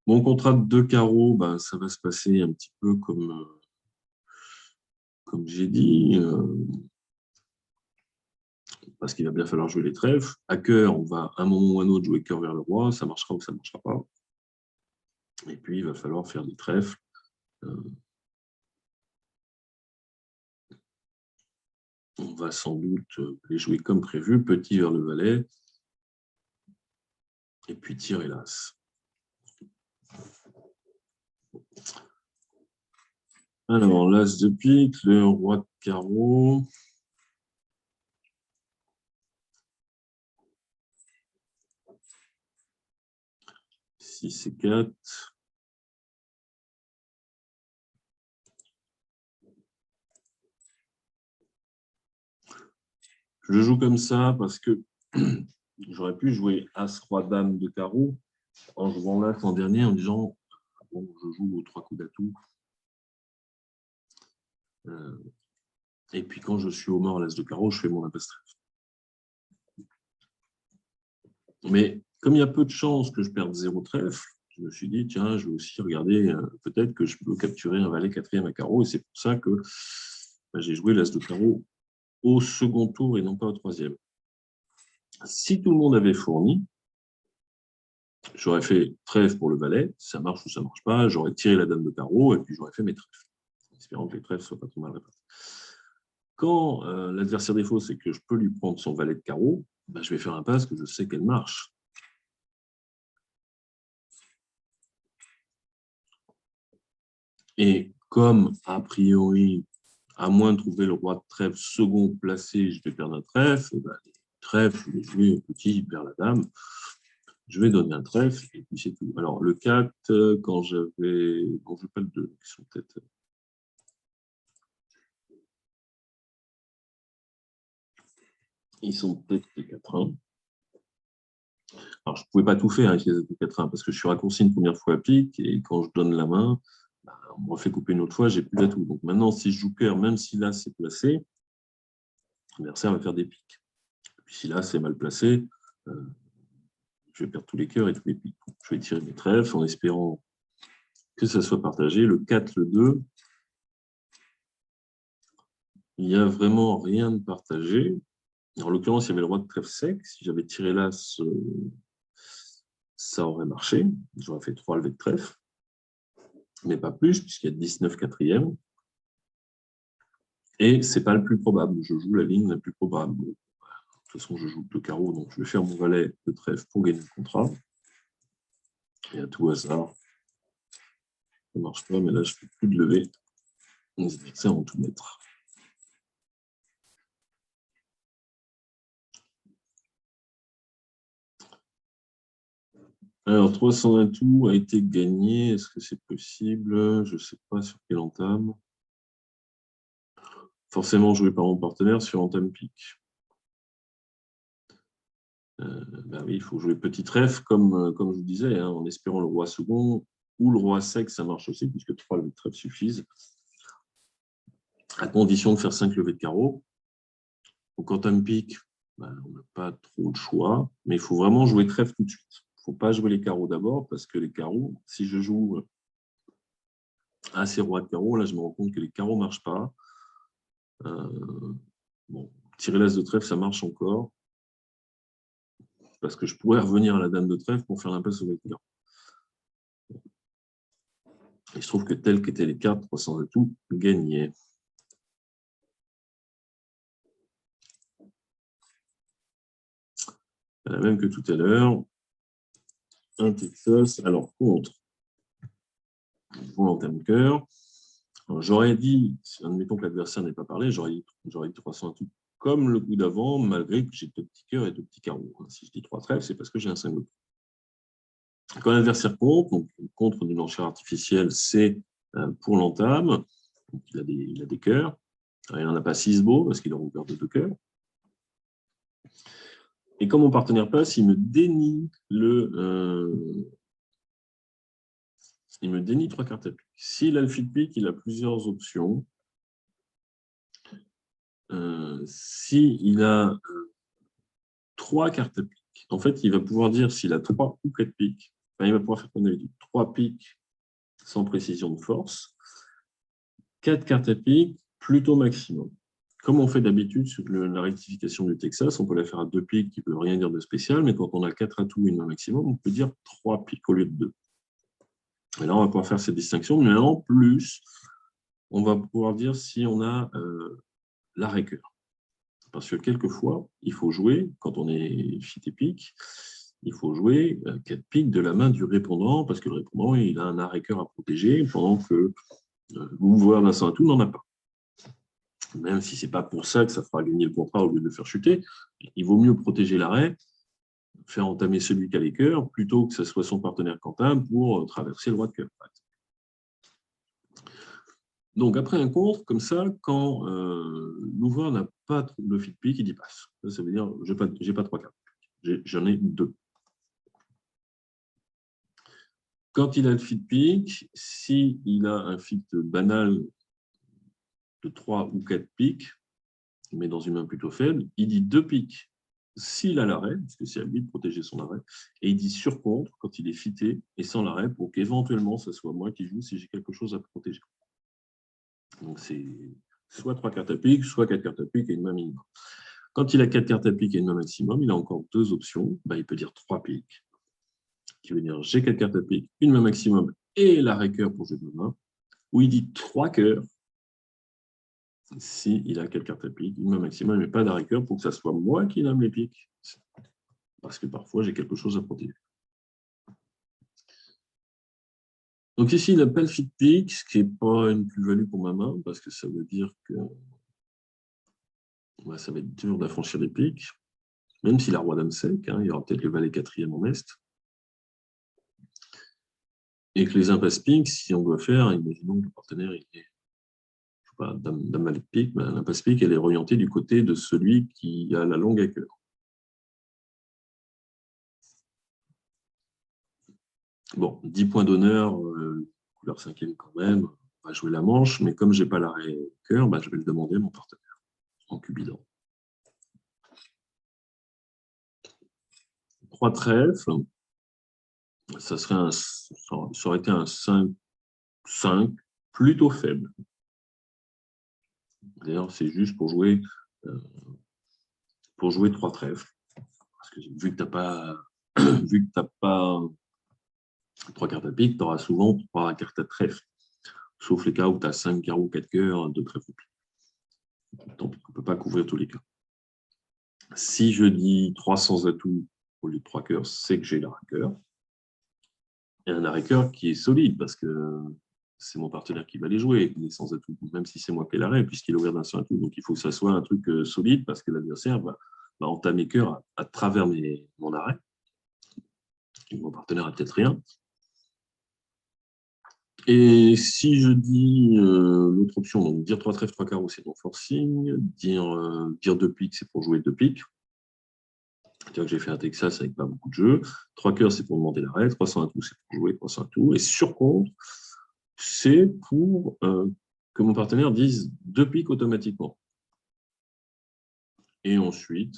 Mon contrat de 2 carreaux, ça va se passer un petit peu comme j'ai dit. parce qu'il va bien falloir jouer les trèfles. À cœur, on va à un moment ou à un autre jouer cœur vers le roi, ça marchera ou ça ne marchera pas. Et puis, il va falloir faire des trèfles. On va sans doute les jouer comme prévu, petit vers le valet, et puis tirer l'as. Alors, l'as de pique, le roi de carreau. Six et 4. Je joue comme ça parce que j'aurais pu jouer as, roi, dame de carreau en jouant l'as en dernier en disant bon, je joue aux 3 coups d'atout. Et puis quand je suis au mort à l'as de carreau, je fais mon impasse trèfle. Mais comme il y a peu de chances que je perde 0 trèfle, je me suis dit, tiens, je vais aussi regarder, peut-être que je peux capturer un valet quatrième à carreau. Et c'est pour ça que j'ai joué l'as de carreau au second tour et non pas au troisième. Si tout le monde avait fourni, j'aurais fait trèfle pour le valet, ça marche ou ça ne marche pas, j'aurais tiré la dame de carreau et puis j'aurais fait mes trèfles, en espérant que les trèfles ne soient pas trop mal répartis. Quand l'adversaire défaut, c'est que je peux lui prendre son valet de carreau, ben, je vais faire un passe que je sais qu'elle marche. Et comme, a priori, à moins de trouver le roi de trèfle second placé, je vais perdre un trèfle, ben, les trèfles, je vais jouer petit vers la dame, je vais donner un trèfle, et puis c'est tout. Alors, le 4, quand j'avais... Bon, je ne veux pas le 2, qui sont peut-être... Ils sont peut-être les 4-1. Alors, je ne pouvais pas tout faire avec les 4-1, parce que je suis raccourci une première fois à pique, et quand je donne la main, bah, on me refait couper une autre fois, j'ai plus d'atout. Donc maintenant, si je joue cœur, même si là c'est placé, l'adversaire va faire des piques. Et puis si là c'est mal placé, je vais perdre tous les cœurs et tous les piques. Donc, je vais tirer mes trèfles en espérant que ça soit partagé. Le 4, le 2, il n'y a vraiment rien de partagé. En l'occurrence, il y avait le roi de trèfle sec. Si j'avais tiré là, ça aurait marché. J'aurais fait 3 levées de trèfle, mais pas plus, puisqu'il y a 19 quatrième. Et ce n'est pas le plus probable. Je joue la ligne la plus probable. De toute façon, je joue le carreau, donc je vais faire mon valet de trèfle pour gagner le contrat. Et à tout hasard, ça ne marche pas, mais là, je ne fais plus de levée. Les adversaires vont tout mettre. Alors, 320 tours a été gagné. Est-ce que c'est possible? Je ne sais pas sur quelle entame. Forcément joué par mon partenaire sur entame pique. Ben oui, il faut jouer petit trèfle, comme je vous disais, hein, en espérant le roi second ou le roi sec, ça marche aussi, puisque 3 levées de trèfle suffisent, à condition de faire 5 levées de carreau. Donc, entame pique, ben, on n'a pas trop de choix, mais il faut vraiment jouer trèfle tout de suite. Il ne faut pas jouer les carreaux d'abord, parce que les carreaux, si je joue assez roi de carreau, là, je me rends compte que les carreaux ne marchent pas. Bon, tirer l'as de trèfle, ça marche encore. Parce que je pourrais revenir à la dame de trèfle pour faire l'impasse au vainqueur. Il se trouve que telles qu'étaient les cartes, 300 atouts, gagné. La même que tout à l'heure. Un Texas, alors contre. Je joue entame cœur. J'aurais dit, admettons que l'adversaire n'ait pas parlé, j'aurais dit 300 atouts comme le coup d'avant, malgré que j'ai 2 petits cœurs et 2 petits carreaux. Si je dis 3 trèfles, c'est parce que j'ai un 5 de. Quand l'adversaire contre, donc contre d'une enchère artificielle, c'est pour l'entame. Il a des cœurs. Il n'en a pas 6 beaux parce qu'il a ouvert de 2 cœurs. Et comme mon partenaire passe, il me dénie il me dénie 3 cartes à pique. S'il a le fil pique, il a plusieurs options. S'il a 3 cartes à pique, en fait, il va pouvoir dire s'il a 3 ou 4 piques. Enfin, il va pouvoir faire comme on avait dit, 3 piques sans précision de force, 4 cartes à pique, plutôt maximum. comme on fait d'habitude sur la rectification du Texas, on peut la faire à 2 pics, qui ne veut rien dire de spécial, mais quand on a 4 atouts et une main maximum, on peut dire 3 pics au lieu de 2. Et là, on va pouvoir faire cette distinction, mais en plus, on va pouvoir dire si on a l'arrêt-cœur. Parce que quelquefois, il faut jouer, quand on est fit et pique, il faut jouer 4 piques de la main du répondant, parce que le répondant, il a un arrêt-cœur à protéger, pendant que l'ouvreur d'un 100 atout n'en a pas. Même si ce n'est pas pour ça que ça fera gagner le contrat au lieu de le faire chuter, il vaut mieux protéger l'arrêt, faire entamer celui qui a les cœurs, plutôt que ce soit son partenaire quentin pour traverser le roi de cœur. Donc, après un contre, comme ça, quand l'ouvreur n'a pas le fit pique, il y passe. Ça veut dire je n'ai pas 3 cartes. J'en ai 2. Quand il a le fit pique, s'il a un fit banal de 3 ou 4 piques, mais dans une main plutôt faible, il dit 2 piques s'il a l'arrêt, parce que c'est à lui de protéger son arrêt, et il dit sur contre quand il est fité et sans l'arrêt, pour qu'éventuellement, ce soit moi qui joue si j'ai quelque chose à protéger. Donc, c'est soit 3 cartes à pique, soit 4 cartes à pique et une main minimum. Quand il a 4 cartes à pique et une main maximum, il a encore 2 options. Il peut dire 3 piques, qui veut dire j'ai 4 cartes à pique, une main maximum et l'arrêt-cœur pour jouer de main, ou il dit 3 cœurs, s'il a 4 cartes à pique, une main maximum, mais pas d'arrêt-cœur, pour que ça soit moi qui nomme les piques, parce que parfois j'ai quelque chose à protéger. Donc ici, il n'a pas le fit pique, ce qui n'est pas une plus-value pour ma main, parce que ça veut dire que ça va être dur d'affranchir les piques, même si la roi dame sec, il y aura peut-être le valet quatrième en est. Et que les impasses piques, si on doit faire, imaginons que le partenaire il est, je sais pas, dame valet de pique, l'impasse pique, elle est orientée du côté de celui qui a la longue à cœur. Bon, 10 points d'honneur, couleur 5e quand même, on va jouer la manche, mais comme je n'ai pas l'arrêt cœur, je vais le demander à mon partenaire, en cubidant. 3 trèfles, ça aurait été un 5 plutôt faible. D'ailleurs, c'est juste pour jouer 3 trèfles. Parce que vu que tu n'as pas 3 cartes à pique, tu auras souvent 3 cartes à trèfle. Sauf les cas où tu as 5 carreaux, 4 cœurs, 2 trèfles. Donc, on ne peut pas couvrir tous les cas. Si je dis 300 atouts au lieu de 3 cœurs, c'est que j'ai l'arrêt-cœur. Et un arrêt-cœur qui est solide, parce que c'est mon partenaire qui va les jouer, il est sans atout, même si c'est moi qui ai l'arrêt, puisqu'il est ouvert d'un seul atout. Donc, il faut que ça soit un truc solide, parce que l'adversaire va entamer cœur à travers mon arrêt. Et mon partenaire n'a peut-être rien. Et si je dis l'autre option, donc dire 3 trèfles, 3 carreaux, c'est non forcing, dire 2 piques, c'est pour jouer 2 piques. C'est-à-dire que j'ai fait un Texas avec pas beaucoup de jeux. 3 cœurs, c'est pour demander l'arrêt. 300 atouts, c'est pour jouer 300 atouts. Et sur contre, c'est pour que mon partenaire dise 2 piques automatiquement. Et ensuite,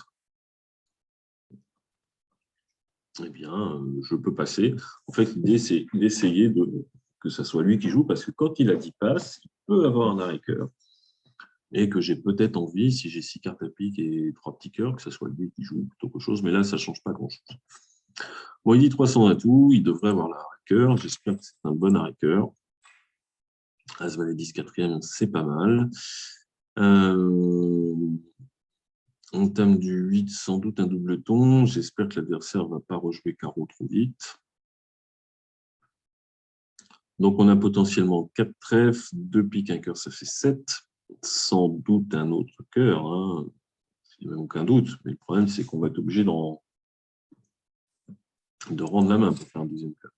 eh bien, je peux passer. En fait, l'idée, c'est d'essayer que ce soit lui qui joue, parce que quand il a 10 passes, il peut avoir un arrêt-cœur. Et que j'ai peut-être envie, si j'ai 6 cartes à pique et 3 petits cœurs, que ce soit lui qui joue plutôt qu'autre chose. Mais là, ça ne change pas grand-chose. Bon, il dit 300 atouts, il devrait avoir l'arrêt-cœur. J'espère que c'est un bon arrêt-cœur. As valet 10 quatrième, c'est pas mal. On tame du 8, sans doute un double ton. J'espère que l'adversaire ne va pas rejouer carreau trop vite. Donc, on a potentiellement 4 trèfles, 2 piques, 1 cœur, ça fait 7. Sans doute un autre cœur. Il n'y a même aucun doute. Mais le problème, c'est qu'on va être obligé de rendre la main pour faire un deuxième cœur.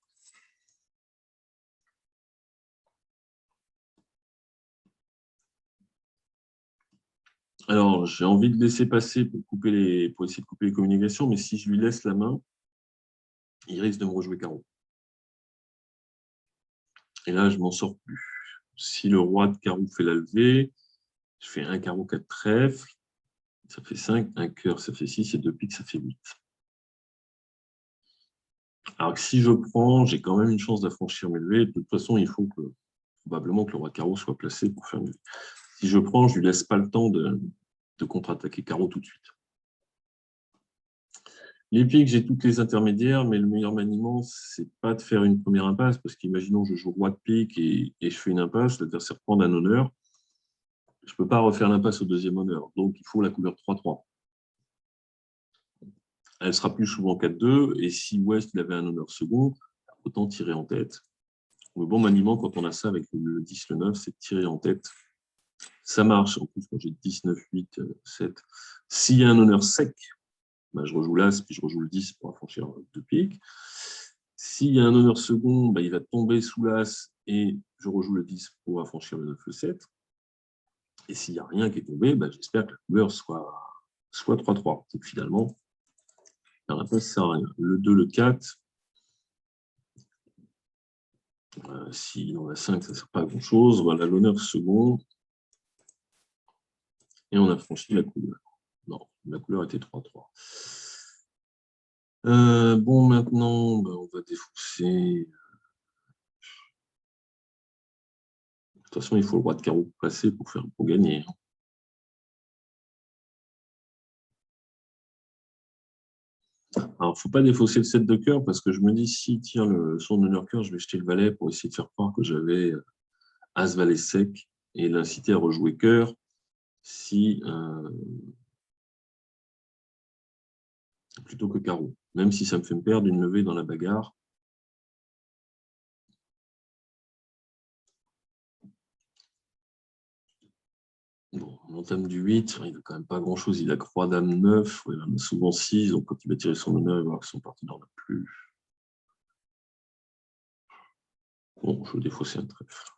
Alors, j'ai envie de laisser passer pour essayer de couper les communications, mais si je lui laisse la main, il risque de me rejouer carreau. Et là, je ne m'en sors plus. Si le roi de carreau fait la levée, je fais 1 carreau, 4 trèfles, ça fait 5, 1 cœur, ça fait 6, et 2 piques, ça fait 8. Alors que si je prends, j'ai quand même une chance d'affranchir mes levées. De toute façon, il faut probablement que le roi de carreau soit placé pour faire une levée. Si je prends, je ne lui laisse pas le temps de contre-attaquer carreau tout de suite. Les piques, j'ai toutes les intermédiaires, mais le meilleur maniement, c'est pas de faire une première impasse, parce qu'imaginons je joue roi de pique et je fais une impasse, l'adversaire prend un honneur. Je ne peux pas refaire l'impasse au deuxième honneur, donc il faut la couleur 3-3. Elle sera plus souvent 4-2, et si Ouest il avait un honneur second, autant tirer en tête. Le bon maniement, quand on a ça avec le 10, le 9, c'est de tirer en tête. Ça marche, en plus, quand j'ai 10, 9, 8, 7. S'il y a un honneur sec, ben, je rejoue l'As, puis je rejoue le 10 pour affranchir 2 piques. S'il y a un honneur second, ben, il va tomber sous l'As, et je rejoue le 10 pour affranchir le 9, le 7. Et s'il n'y a rien qui est tombé, ben, j'espère que la couleur soit 3-3. Donc finalement, la réponse ne sert à rien. Le 2, le 4, si on a 5, ça ne sert pas à grand-chose. Voilà l'honneur second. Et on a franchi la couleur. Non, la couleur était 3-3. Bon, maintenant, ben, on va défausser. De toute façon, il faut le roi de carreau passer pour gagner. Alors, il ne faut pas défausser le 7 de cœur parce que je me dis, s'il tire son honneur cœur, je vais jeter le valet pour essayer de faire croire que j'avais As valet sec et l'inciter à rejouer cœur si, plutôt que carreau. Même si ça me fait me perdre une levée dans la bagarre. Bon, on entame du 8, il n'a quand même pas grand-chose. Il a croix, dame 9, il en a souvent 6, donc quand il va tirer son honneur, il va voir que son partenaire n'a plus. Bon, je vais défausser un trèfle.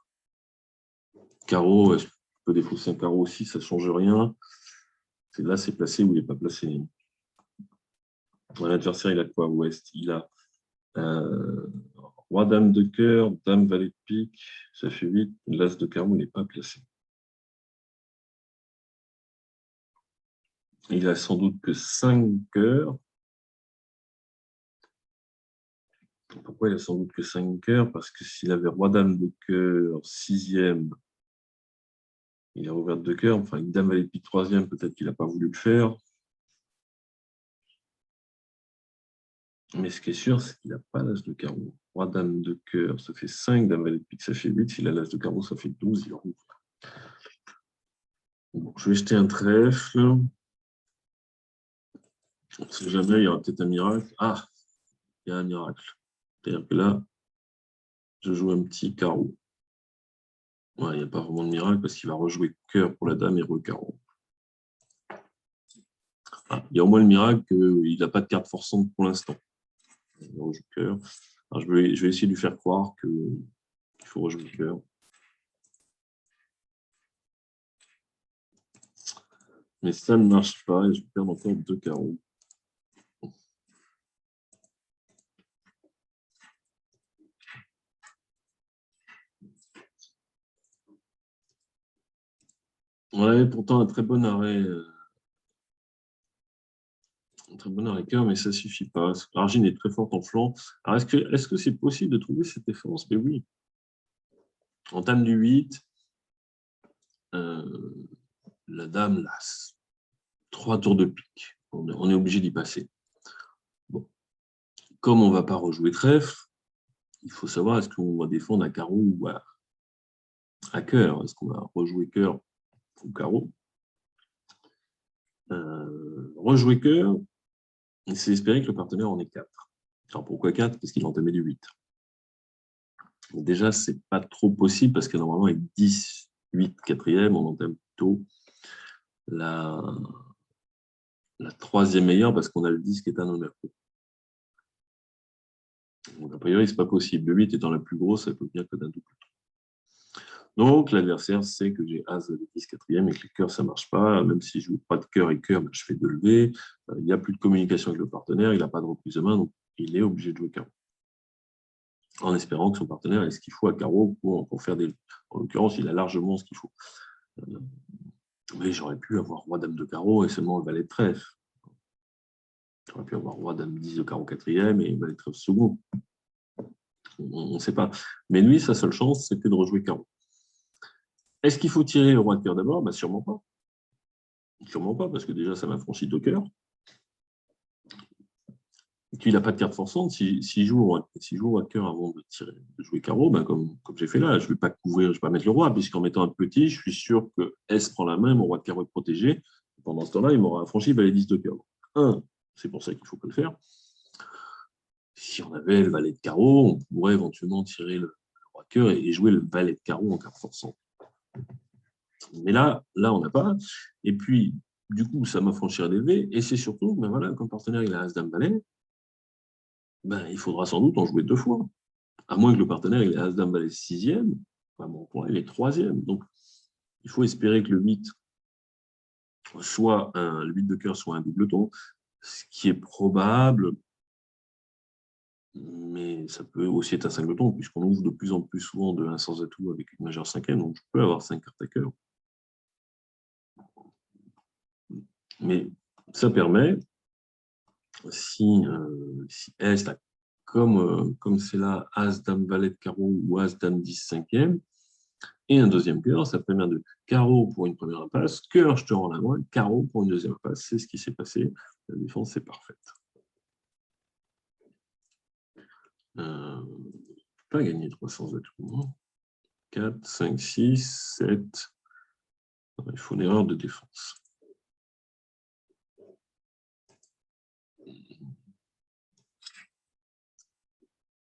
Carreau, je peux défausser un carreau aussi, ça ne change rien. Là, c'est placé ou il n'est pas placé. L'adversaire, il a quoi, Ouest? Il a roi, dame de cœur, dame, valet de pique, ça fait 8. L'as de carreau, il n'est pas placé. Il a sans doute que 5 cœurs. Pourquoi il a sans doute que 5 cœurs? Parce que s'il avait roi, dame de cœur, 6e, il a ouvert 2 cœurs. Enfin, une dame, valet de pique, 3e, peut-être qu'il n'a pas voulu le faire. Mais ce qui est sûr, c'est qu'il n'a pas l'as de carreau. Roi, dame de cœur, ça fait 5. Dame, valet de pique, ça fait 8. S'il a l'as de carreau, ça fait 12. Il rouvre. Bon, je vais jeter un trèfle. On ne sait jamais, il y aura peut-être un miracle. Ah, il y a un miracle. C'est-à-dire que là, je joue un petit carreau. Ouais, il n'y a pas vraiment de miracle parce qu'il va rejouer cœur pour la dame et re-carreau. Ah, il y a au moins le miracle qu'il n'a pas de carte forçante pour l'instant. Il rejoue cœur. Alors, je vais essayer de lui faire croire qu'il faut rejouer cœur. Mais ça ne marche pas et je perds encore 2 carreaux. Ouais, pourtant un très bon arrêt. Un très bon arrêt cœur, mais ça ne suffit pas. L'argine est très forte en flanc. Alors, est-ce que c'est possible de trouver cette défense? Mais oui. Entame du 8. La dame, l'as. 3 tours de pique. On est obligé d'y passer. Bon. Comme on ne va pas rejouer trèfle, il faut savoir est-ce qu'on va défendre à carreau ou à cœur. Est-ce qu'on va rejouer cœur ou carreau? Rejouer cœur, c'est espérer que le partenaire en ait 4. Alors pourquoi 4? Parce qu'il a entamé du 8. Déjà, ce n'est pas trop possible parce que normalement, avec 10, 8, 4e, on entame plutôt la 3e meilleure parce qu'on a le 10 qui est un honneur. Donc, a priori, ce n'est pas possible. Le 8 étant la plus grosse, ça peut bien que d'un double. Donc, l'adversaire sait que j'ai As, 10, 4e et que les cœurs, ça ne marche pas. Même si je ne joue pas de cœur et cœur, je fais 2 levées. Il n'y a plus de communication avec le partenaire, il n'a pas de reprise de main, donc il est obligé de jouer carreau. En espérant que son partenaire ait ce qu'il faut à carreau pour faire des... En l'occurrence, il a largement ce qu'il faut. Mais j'aurais pu avoir roi, dame de carreau et seulement le valet de trèfle. J'aurais pu avoir roi, dame 10 de carreau 4e et valet de trèfle second. On ne sait pas. Mais lui, sa seule chance, c'était de rejouer carreau. Est-ce qu'il faut tirer le roi de cœur d'abord? Sûrement pas. Sûrement pas, parce que déjà, ça m'a franchi 2 cœurs. Et puis, il n'a pas de carte forçante. S'il joue roi de cœur avant de jouer carreau, ben, comme j'ai fait là, je ne vais pas couvrir, je ne vais pas mettre le roi, puisqu'en mettant un petit, je suis sûr que S prend la main, mon roi de carreau est protégé. Pendant ce temps-là, il m'aura franchi valet 10 de cœur. C'est pour ça qu'il faut le faire. Si on avait le valet de carreau, on pourrait éventuellement tirer le roi de cœur et jouer le valet de carreau en carte forçante. Mais là, on n'a pas. Et puis, du coup, ça m'a franchi un V. Et c'est surtout, ben voilà, comme partenaire, il a As, Dame, Valet, ben, il faudra sans doute en jouer 2 fois. À moins que le partenaire il ait As, Dame, Valet 6e, enfin, bon, pour il est 3e. Donc, il faut espérer que le 8 le 8 de cœur soit un doubleton, ce qui est probable, mais ça peut aussi être un singleton, puisqu'on ouvre de plus en plus souvent de 1 sans atout avec une majeure 5e, donc je peux avoir 5 cartes à cœur. Mais ça permet, si S, là, comme c'est là As, Dame, Valet de carreau ou As, Dame, 10, 5e, et un deuxième cœur, ça permet de carreau pour une première impasse, cœur, je te rends la main, carreau pour une deuxième impasse. C'est ce qui s'est passé. La défense est parfaite. Pas gagner 300 atouts. 4, 5, 6, 7. Il faut une erreur de défense.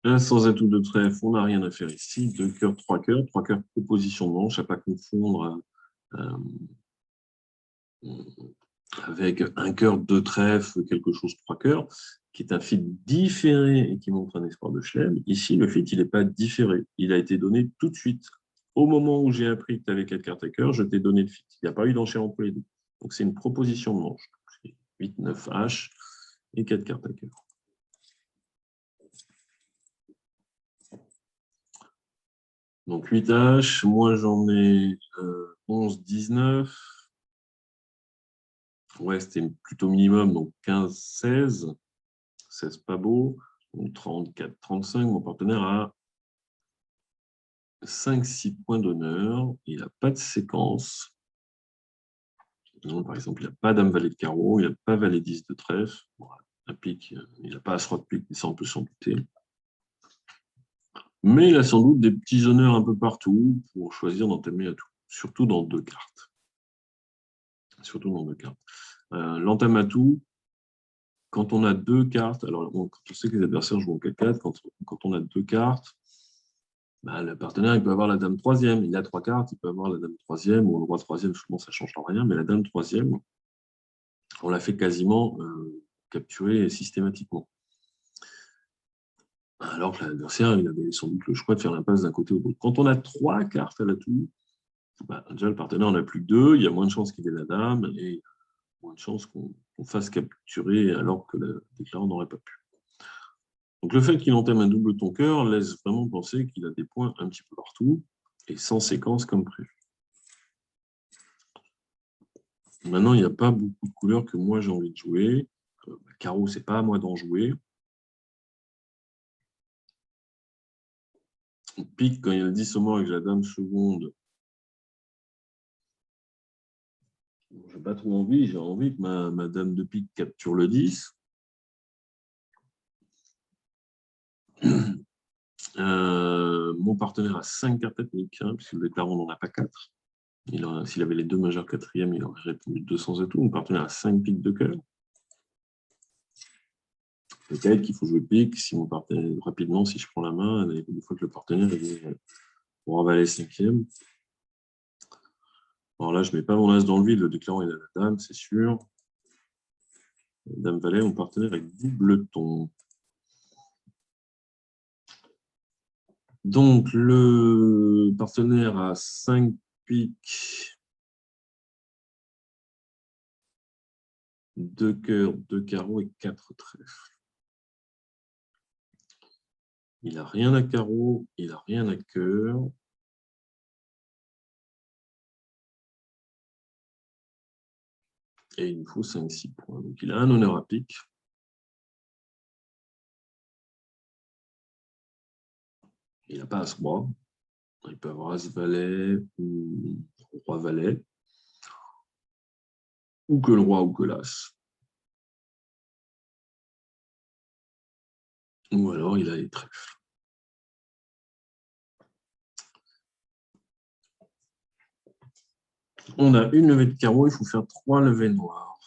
Un sans atout de trèfle, on n'a rien à faire ici. 2 cœurs, 3 cœurs. 3 cœurs, proposition de manche, à ne pas confondre avec un cœur, 2 trèfles, quelque chose, 3 cœurs, qui est un fit différé et qui montre un espoir de chelem. Ici, le fit, il n'est pas différé. Il a été donné tout de suite. Au moment où j'ai appris que tu avais 4 cartes à cœur, je t'ai donné le fit. Il n'y a pas eu d'enchère entre les deux. Donc, c'est une proposition de manche. 8, 9 H et 4 cartes à cœur. Donc 8 H, moi j'en ai 11, 19. Ouais, c'était plutôt minimum, donc 15, 16. 16 pas beau. Donc 34, 35. Mon partenaire a 5, 6 points d'honneur. Il n'a pas de séquence. Donc, par exemple, il n'a pas Dame, Valet de carreau. Il n'a pas Valet 10 de trèfle. Bon, un pique, il n'a pas As-Roi de pique, mais ça on peut s'en douter. Mais il a sans doute des petits honneurs un peu partout pour choisir d'entamer à tout. Surtout dans 2 cartes. L'entame à tout, quand on a 2 cartes, alors quand on sait que les adversaires jouent en 4-4, quand on a 2 cartes, bah, le partenaire il peut avoir la dame 3e. Il a 3 cartes, il peut avoir la dame 3e ou le roi 3e, souvent ça ne change rien, mais la dame 3e, on la fait quasiment capturer systématiquement. Alors que l'adversaire, il avait sans doute le choix de faire l'impasse d'un côté ou de l'autre. Quand on a 3 cartes à l'atout, bah, déjà le partenaire en a plus que 2, il y a moins de chances qu'il ait la dame et moins de chances qu'on fasse capturer alors que le déclarant n'aurait pas pu. Donc le fait qu'il entame un double ton cœur laisse vraiment penser qu'il a des points un petit peu partout et sans séquence comme prévu. Maintenant, il n'y a pas beaucoup de couleurs que moi j'ai envie de jouer. Carreau, c'est pas à moi d'en jouer. Pique, quand il y a le 10 au mort et que j'ai la dame seconde, j'ai pas trop envie. J'ai envie que ma dame de pique capture le 10. Mon partenaire a 5 cartes à pique, hein, puisque le déclarant n'en a pas 4. S'il avait les 2 majeurs 4e, il aurait répondu 200 et tout. Mon partenaire a 5 piques de cœur. Peut-être qu'il faut jouer pique si mon partenaire, rapidement, si je prends la main, et des fois que le partenaire est pour valet 5e. Alors là, je ne mets pas mon as dans le vide, le déclarant il a la dame, c'est sûr. Dame valet, mon partenaire avec double ton. Donc, le partenaire a 5 piques, 2 cœurs, 2 carreaux et 4 trèfles. Il n'a rien à carreau, il n'a rien à cœur. Et il nous faut 5-6 points. Donc, il a un honneur à pique. Il n'a pas As-Roi. Il peut avoir As-Valet ou Roi-Valet. ou que le roi ou que l'as. Ou alors il a les trèfles. On a une levée de carreau, il faut faire 3 levées noires.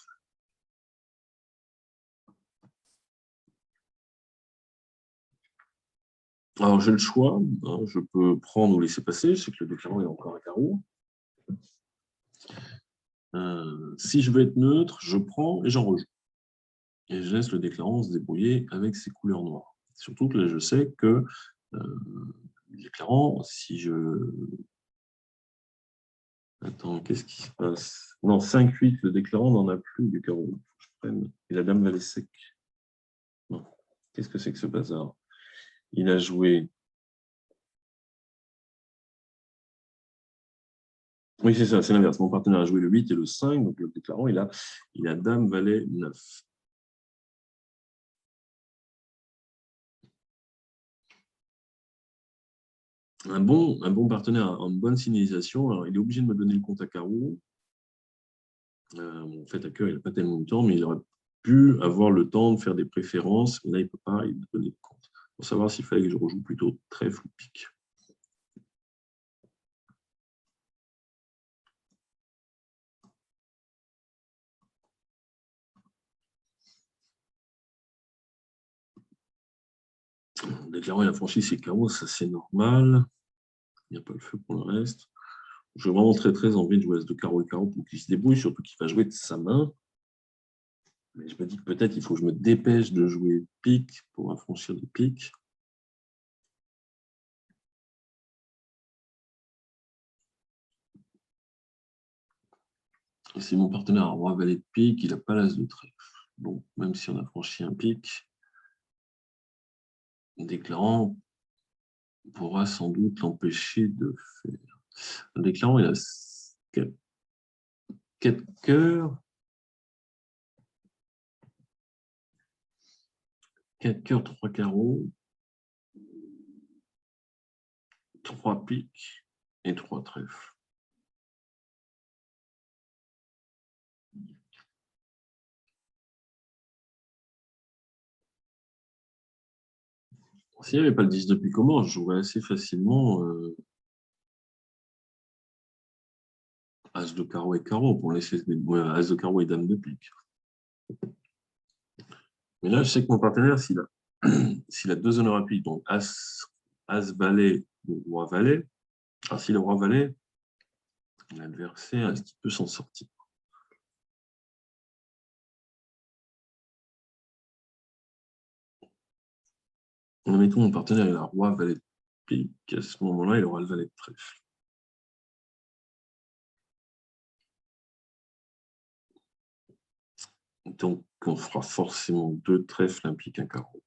Alors j'ai le choix, hein, je peux prendre ou laisser passer, je sais que le déclarant est encore un carreau. Si je veux être neutre, je prends et j'en rejoue. Et je laisse le déclarant se débrouiller avec ses couleurs noires. Surtout que là, je sais que le déclarant, si je... Attends, qu'est-ce qui se passe? Non, 5-8, le déclarant n'en a plus du carreau. Je prenne. Et la dame valet sec. Non. Qu'est-ce que c'est que ce bazar? Il a joué... Oui, c'est ça, c'est l'inverse. Mon partenaire a joué le 8 et le 5, donc le déclarant, il a dame valet 9. Un bon partenaire, une bonne signalisation, alors il est obligé de me donner le compte à carreau. En fait, à cœur, il n'a pas tellement de temps, mais il aurait pu avoir le temps de faire des préférences. Mais là, il ne peut pas, il me donner le compte. Pour savoir s'il fallait que je rejoue plutôt trèfle ou pique. Déclarant, il a franchi ses carreaux, ça c'est normal. Il n'y a pas le feu pour le reste. J'ai vraiment très envie de jouer As de carreau et carreau pour qu'il se débrouille, surtout qu'il va jouer de sa main. Mais je me dis que peut-être il faut que je me dépêche de jouer pique pour affranchir des piques. Et si mon partenaire a roi valet de pique, il n'a pas l'as de trèfle. Bon, même si on a franchi un pique, le déclarant pourra sans doute l'empêcher de faire. Le déclarant, il a 4 cœurs. 4 cœurs, 3 carreaux, 3 piques et 3 trèfles. S'il n'y avait pas le 10 depuis comment, je jouerais assez facilement As de carreau et carreau pour laisser As de carreau et dame de pique. Mais là, je sais que mon partenaire, s'il a 2 honneurs à pique, donc As valet ou roi valet, alors si le roi valet, l'adversaire, est-ce qu'il peut s'en sortir? Mettons, mon partenaire, il a roi valet de pique, à ce moment-là, il aura le valet de trèfle. Donc, on fera forcément 2 trèfles, un pique, un carreau.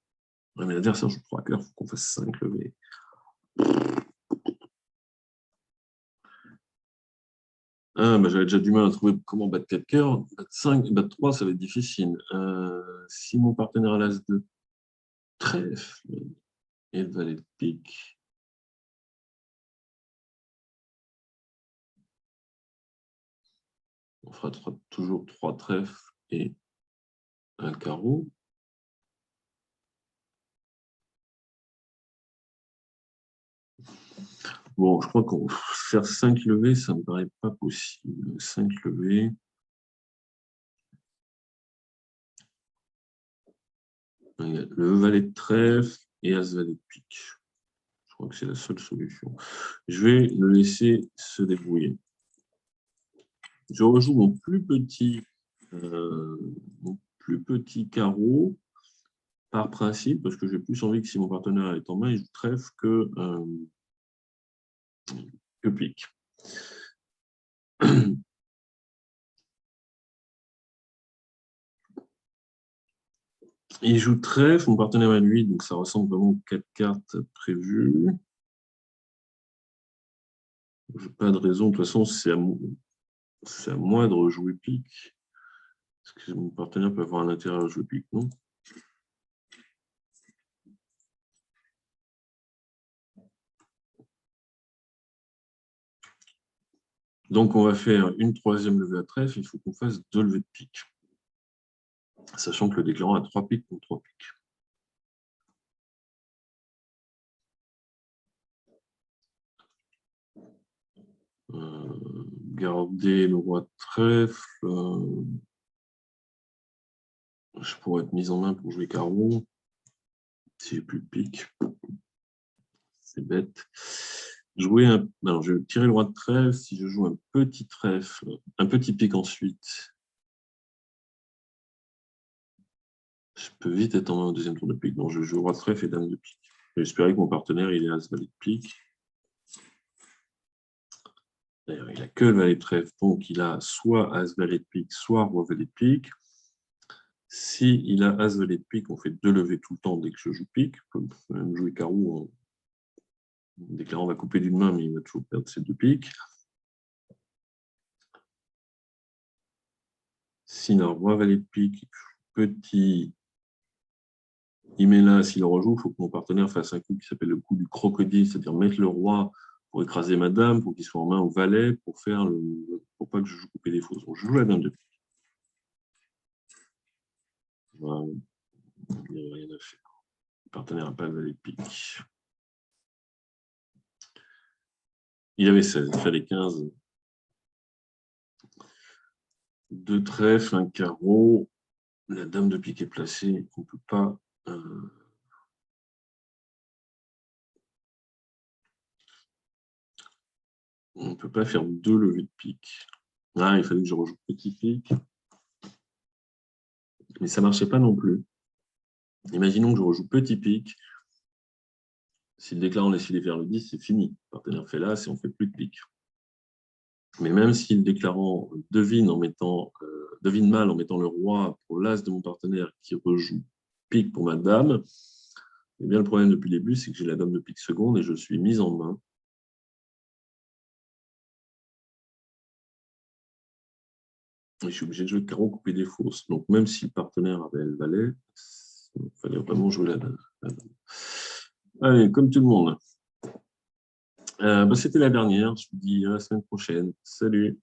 Ouais, mais l'adversaire joue 3 cœurs, il faut qu'on fasse 5 levées. Ah, bah, j'avais déjà du mal à trouver comment battre 4 cœurs. Battre 5, battre 3, ça va être difficile. Si mon partenaire a l'as de trèfle et le valet de pique, on fera toujours 3 trèfles et un carreau. Bon, je crois qu'on va faire 5 levées, ça ne me paraît pas possible. 5 levées. Le valet de trèfle et as valet de pique. Je crois que c'est la seule solution. Je vais le laisser se débrouiller. Je rejoue mon plus petit carreau par principe, parce que j'ai plus envie que si mon partenaire est en main, il joue trèfle que pique. Il joue trèfle, mon partenaire à lui, donc ça ressemble vraiment aux 4 cartes prévues. Je n'ai pas de raison, de toute façon, c'est à moi de rejouer pique. Est-ce que mon partenaire peut avoir un intérêt à jouer pique, non? Donc, on va faire une troisième levée à trèfle. Il faut qu'on fasse 2 levées de pique. Sachant que le déclarant a 3 piques pour 3 piques. Garder le roi de trèfle. Je pourrais être mise en main pour jouer carreau. Si j'ai plus de pique. C'est bête. Alors, je vais tirer le roi de trèfle. Si je joue un petit trèfle, un petit pique ensuite, je peux vite être en main au deuxième tour de pique. Donc, je joue roi de trèfle et dame de pique. J'espérais que mon partenaire, il est as valet de pique. D'ailleurs, il n'a que le valet de trèfle, donc il a soit as valet de pique, soit roi valet de pique. Si il a as valet de pique, on fait 2 levées tout le temps dès que je joue pique. Je peux même jouer carreau. Le déclarant va couper d'une main, mais il va toujours perdre ses 2 piques. S'il a roi valet de pique, petit, il met là, s'il le rejoue, il faut que mon partenaire fasse un coup qui s'appelle le coup du crocodile, c'est-à-dire mettre le roi pour écraser ma dame, pour qu'il soit en main au valet, pour pas que je joue couper des fausses. Donc, je joue la dame de pique. Voilà. Il n'y a rien à faire. Le partenaire n'a pas le valet de pique. Il avait 16, il fallait 15. 2 trèfles, un carreau. La dame de pique est placée. On ne peut pas. On ne peut pas faire 2 levées de pique. Ah, il fallait que je rejoue petit pique. Mais ça ne marchait pas non plus. Imaginons que je rejoue petit pique. Si le déclarant décide de faire le 10, c'est fini. Le partenaire fait l'as et on ne fait plus de pique. Mais même si le déclarant devine mal en mettant le roi pour l'as de mon partenaire qui rejoue pique pour ma dame, eh bien, le problème depuis le début, c'est que j'ai la dame de pique seconde et je suis mise en main. Et je suis obligé de jouer carreau, couper des fausses. Donc, même si le partenaire avait le valet, il fallait vraiment jouer la dame. Allez, comme tout le monde. C'était la dernière. Je vous dis à la semaine prochaine. Salut.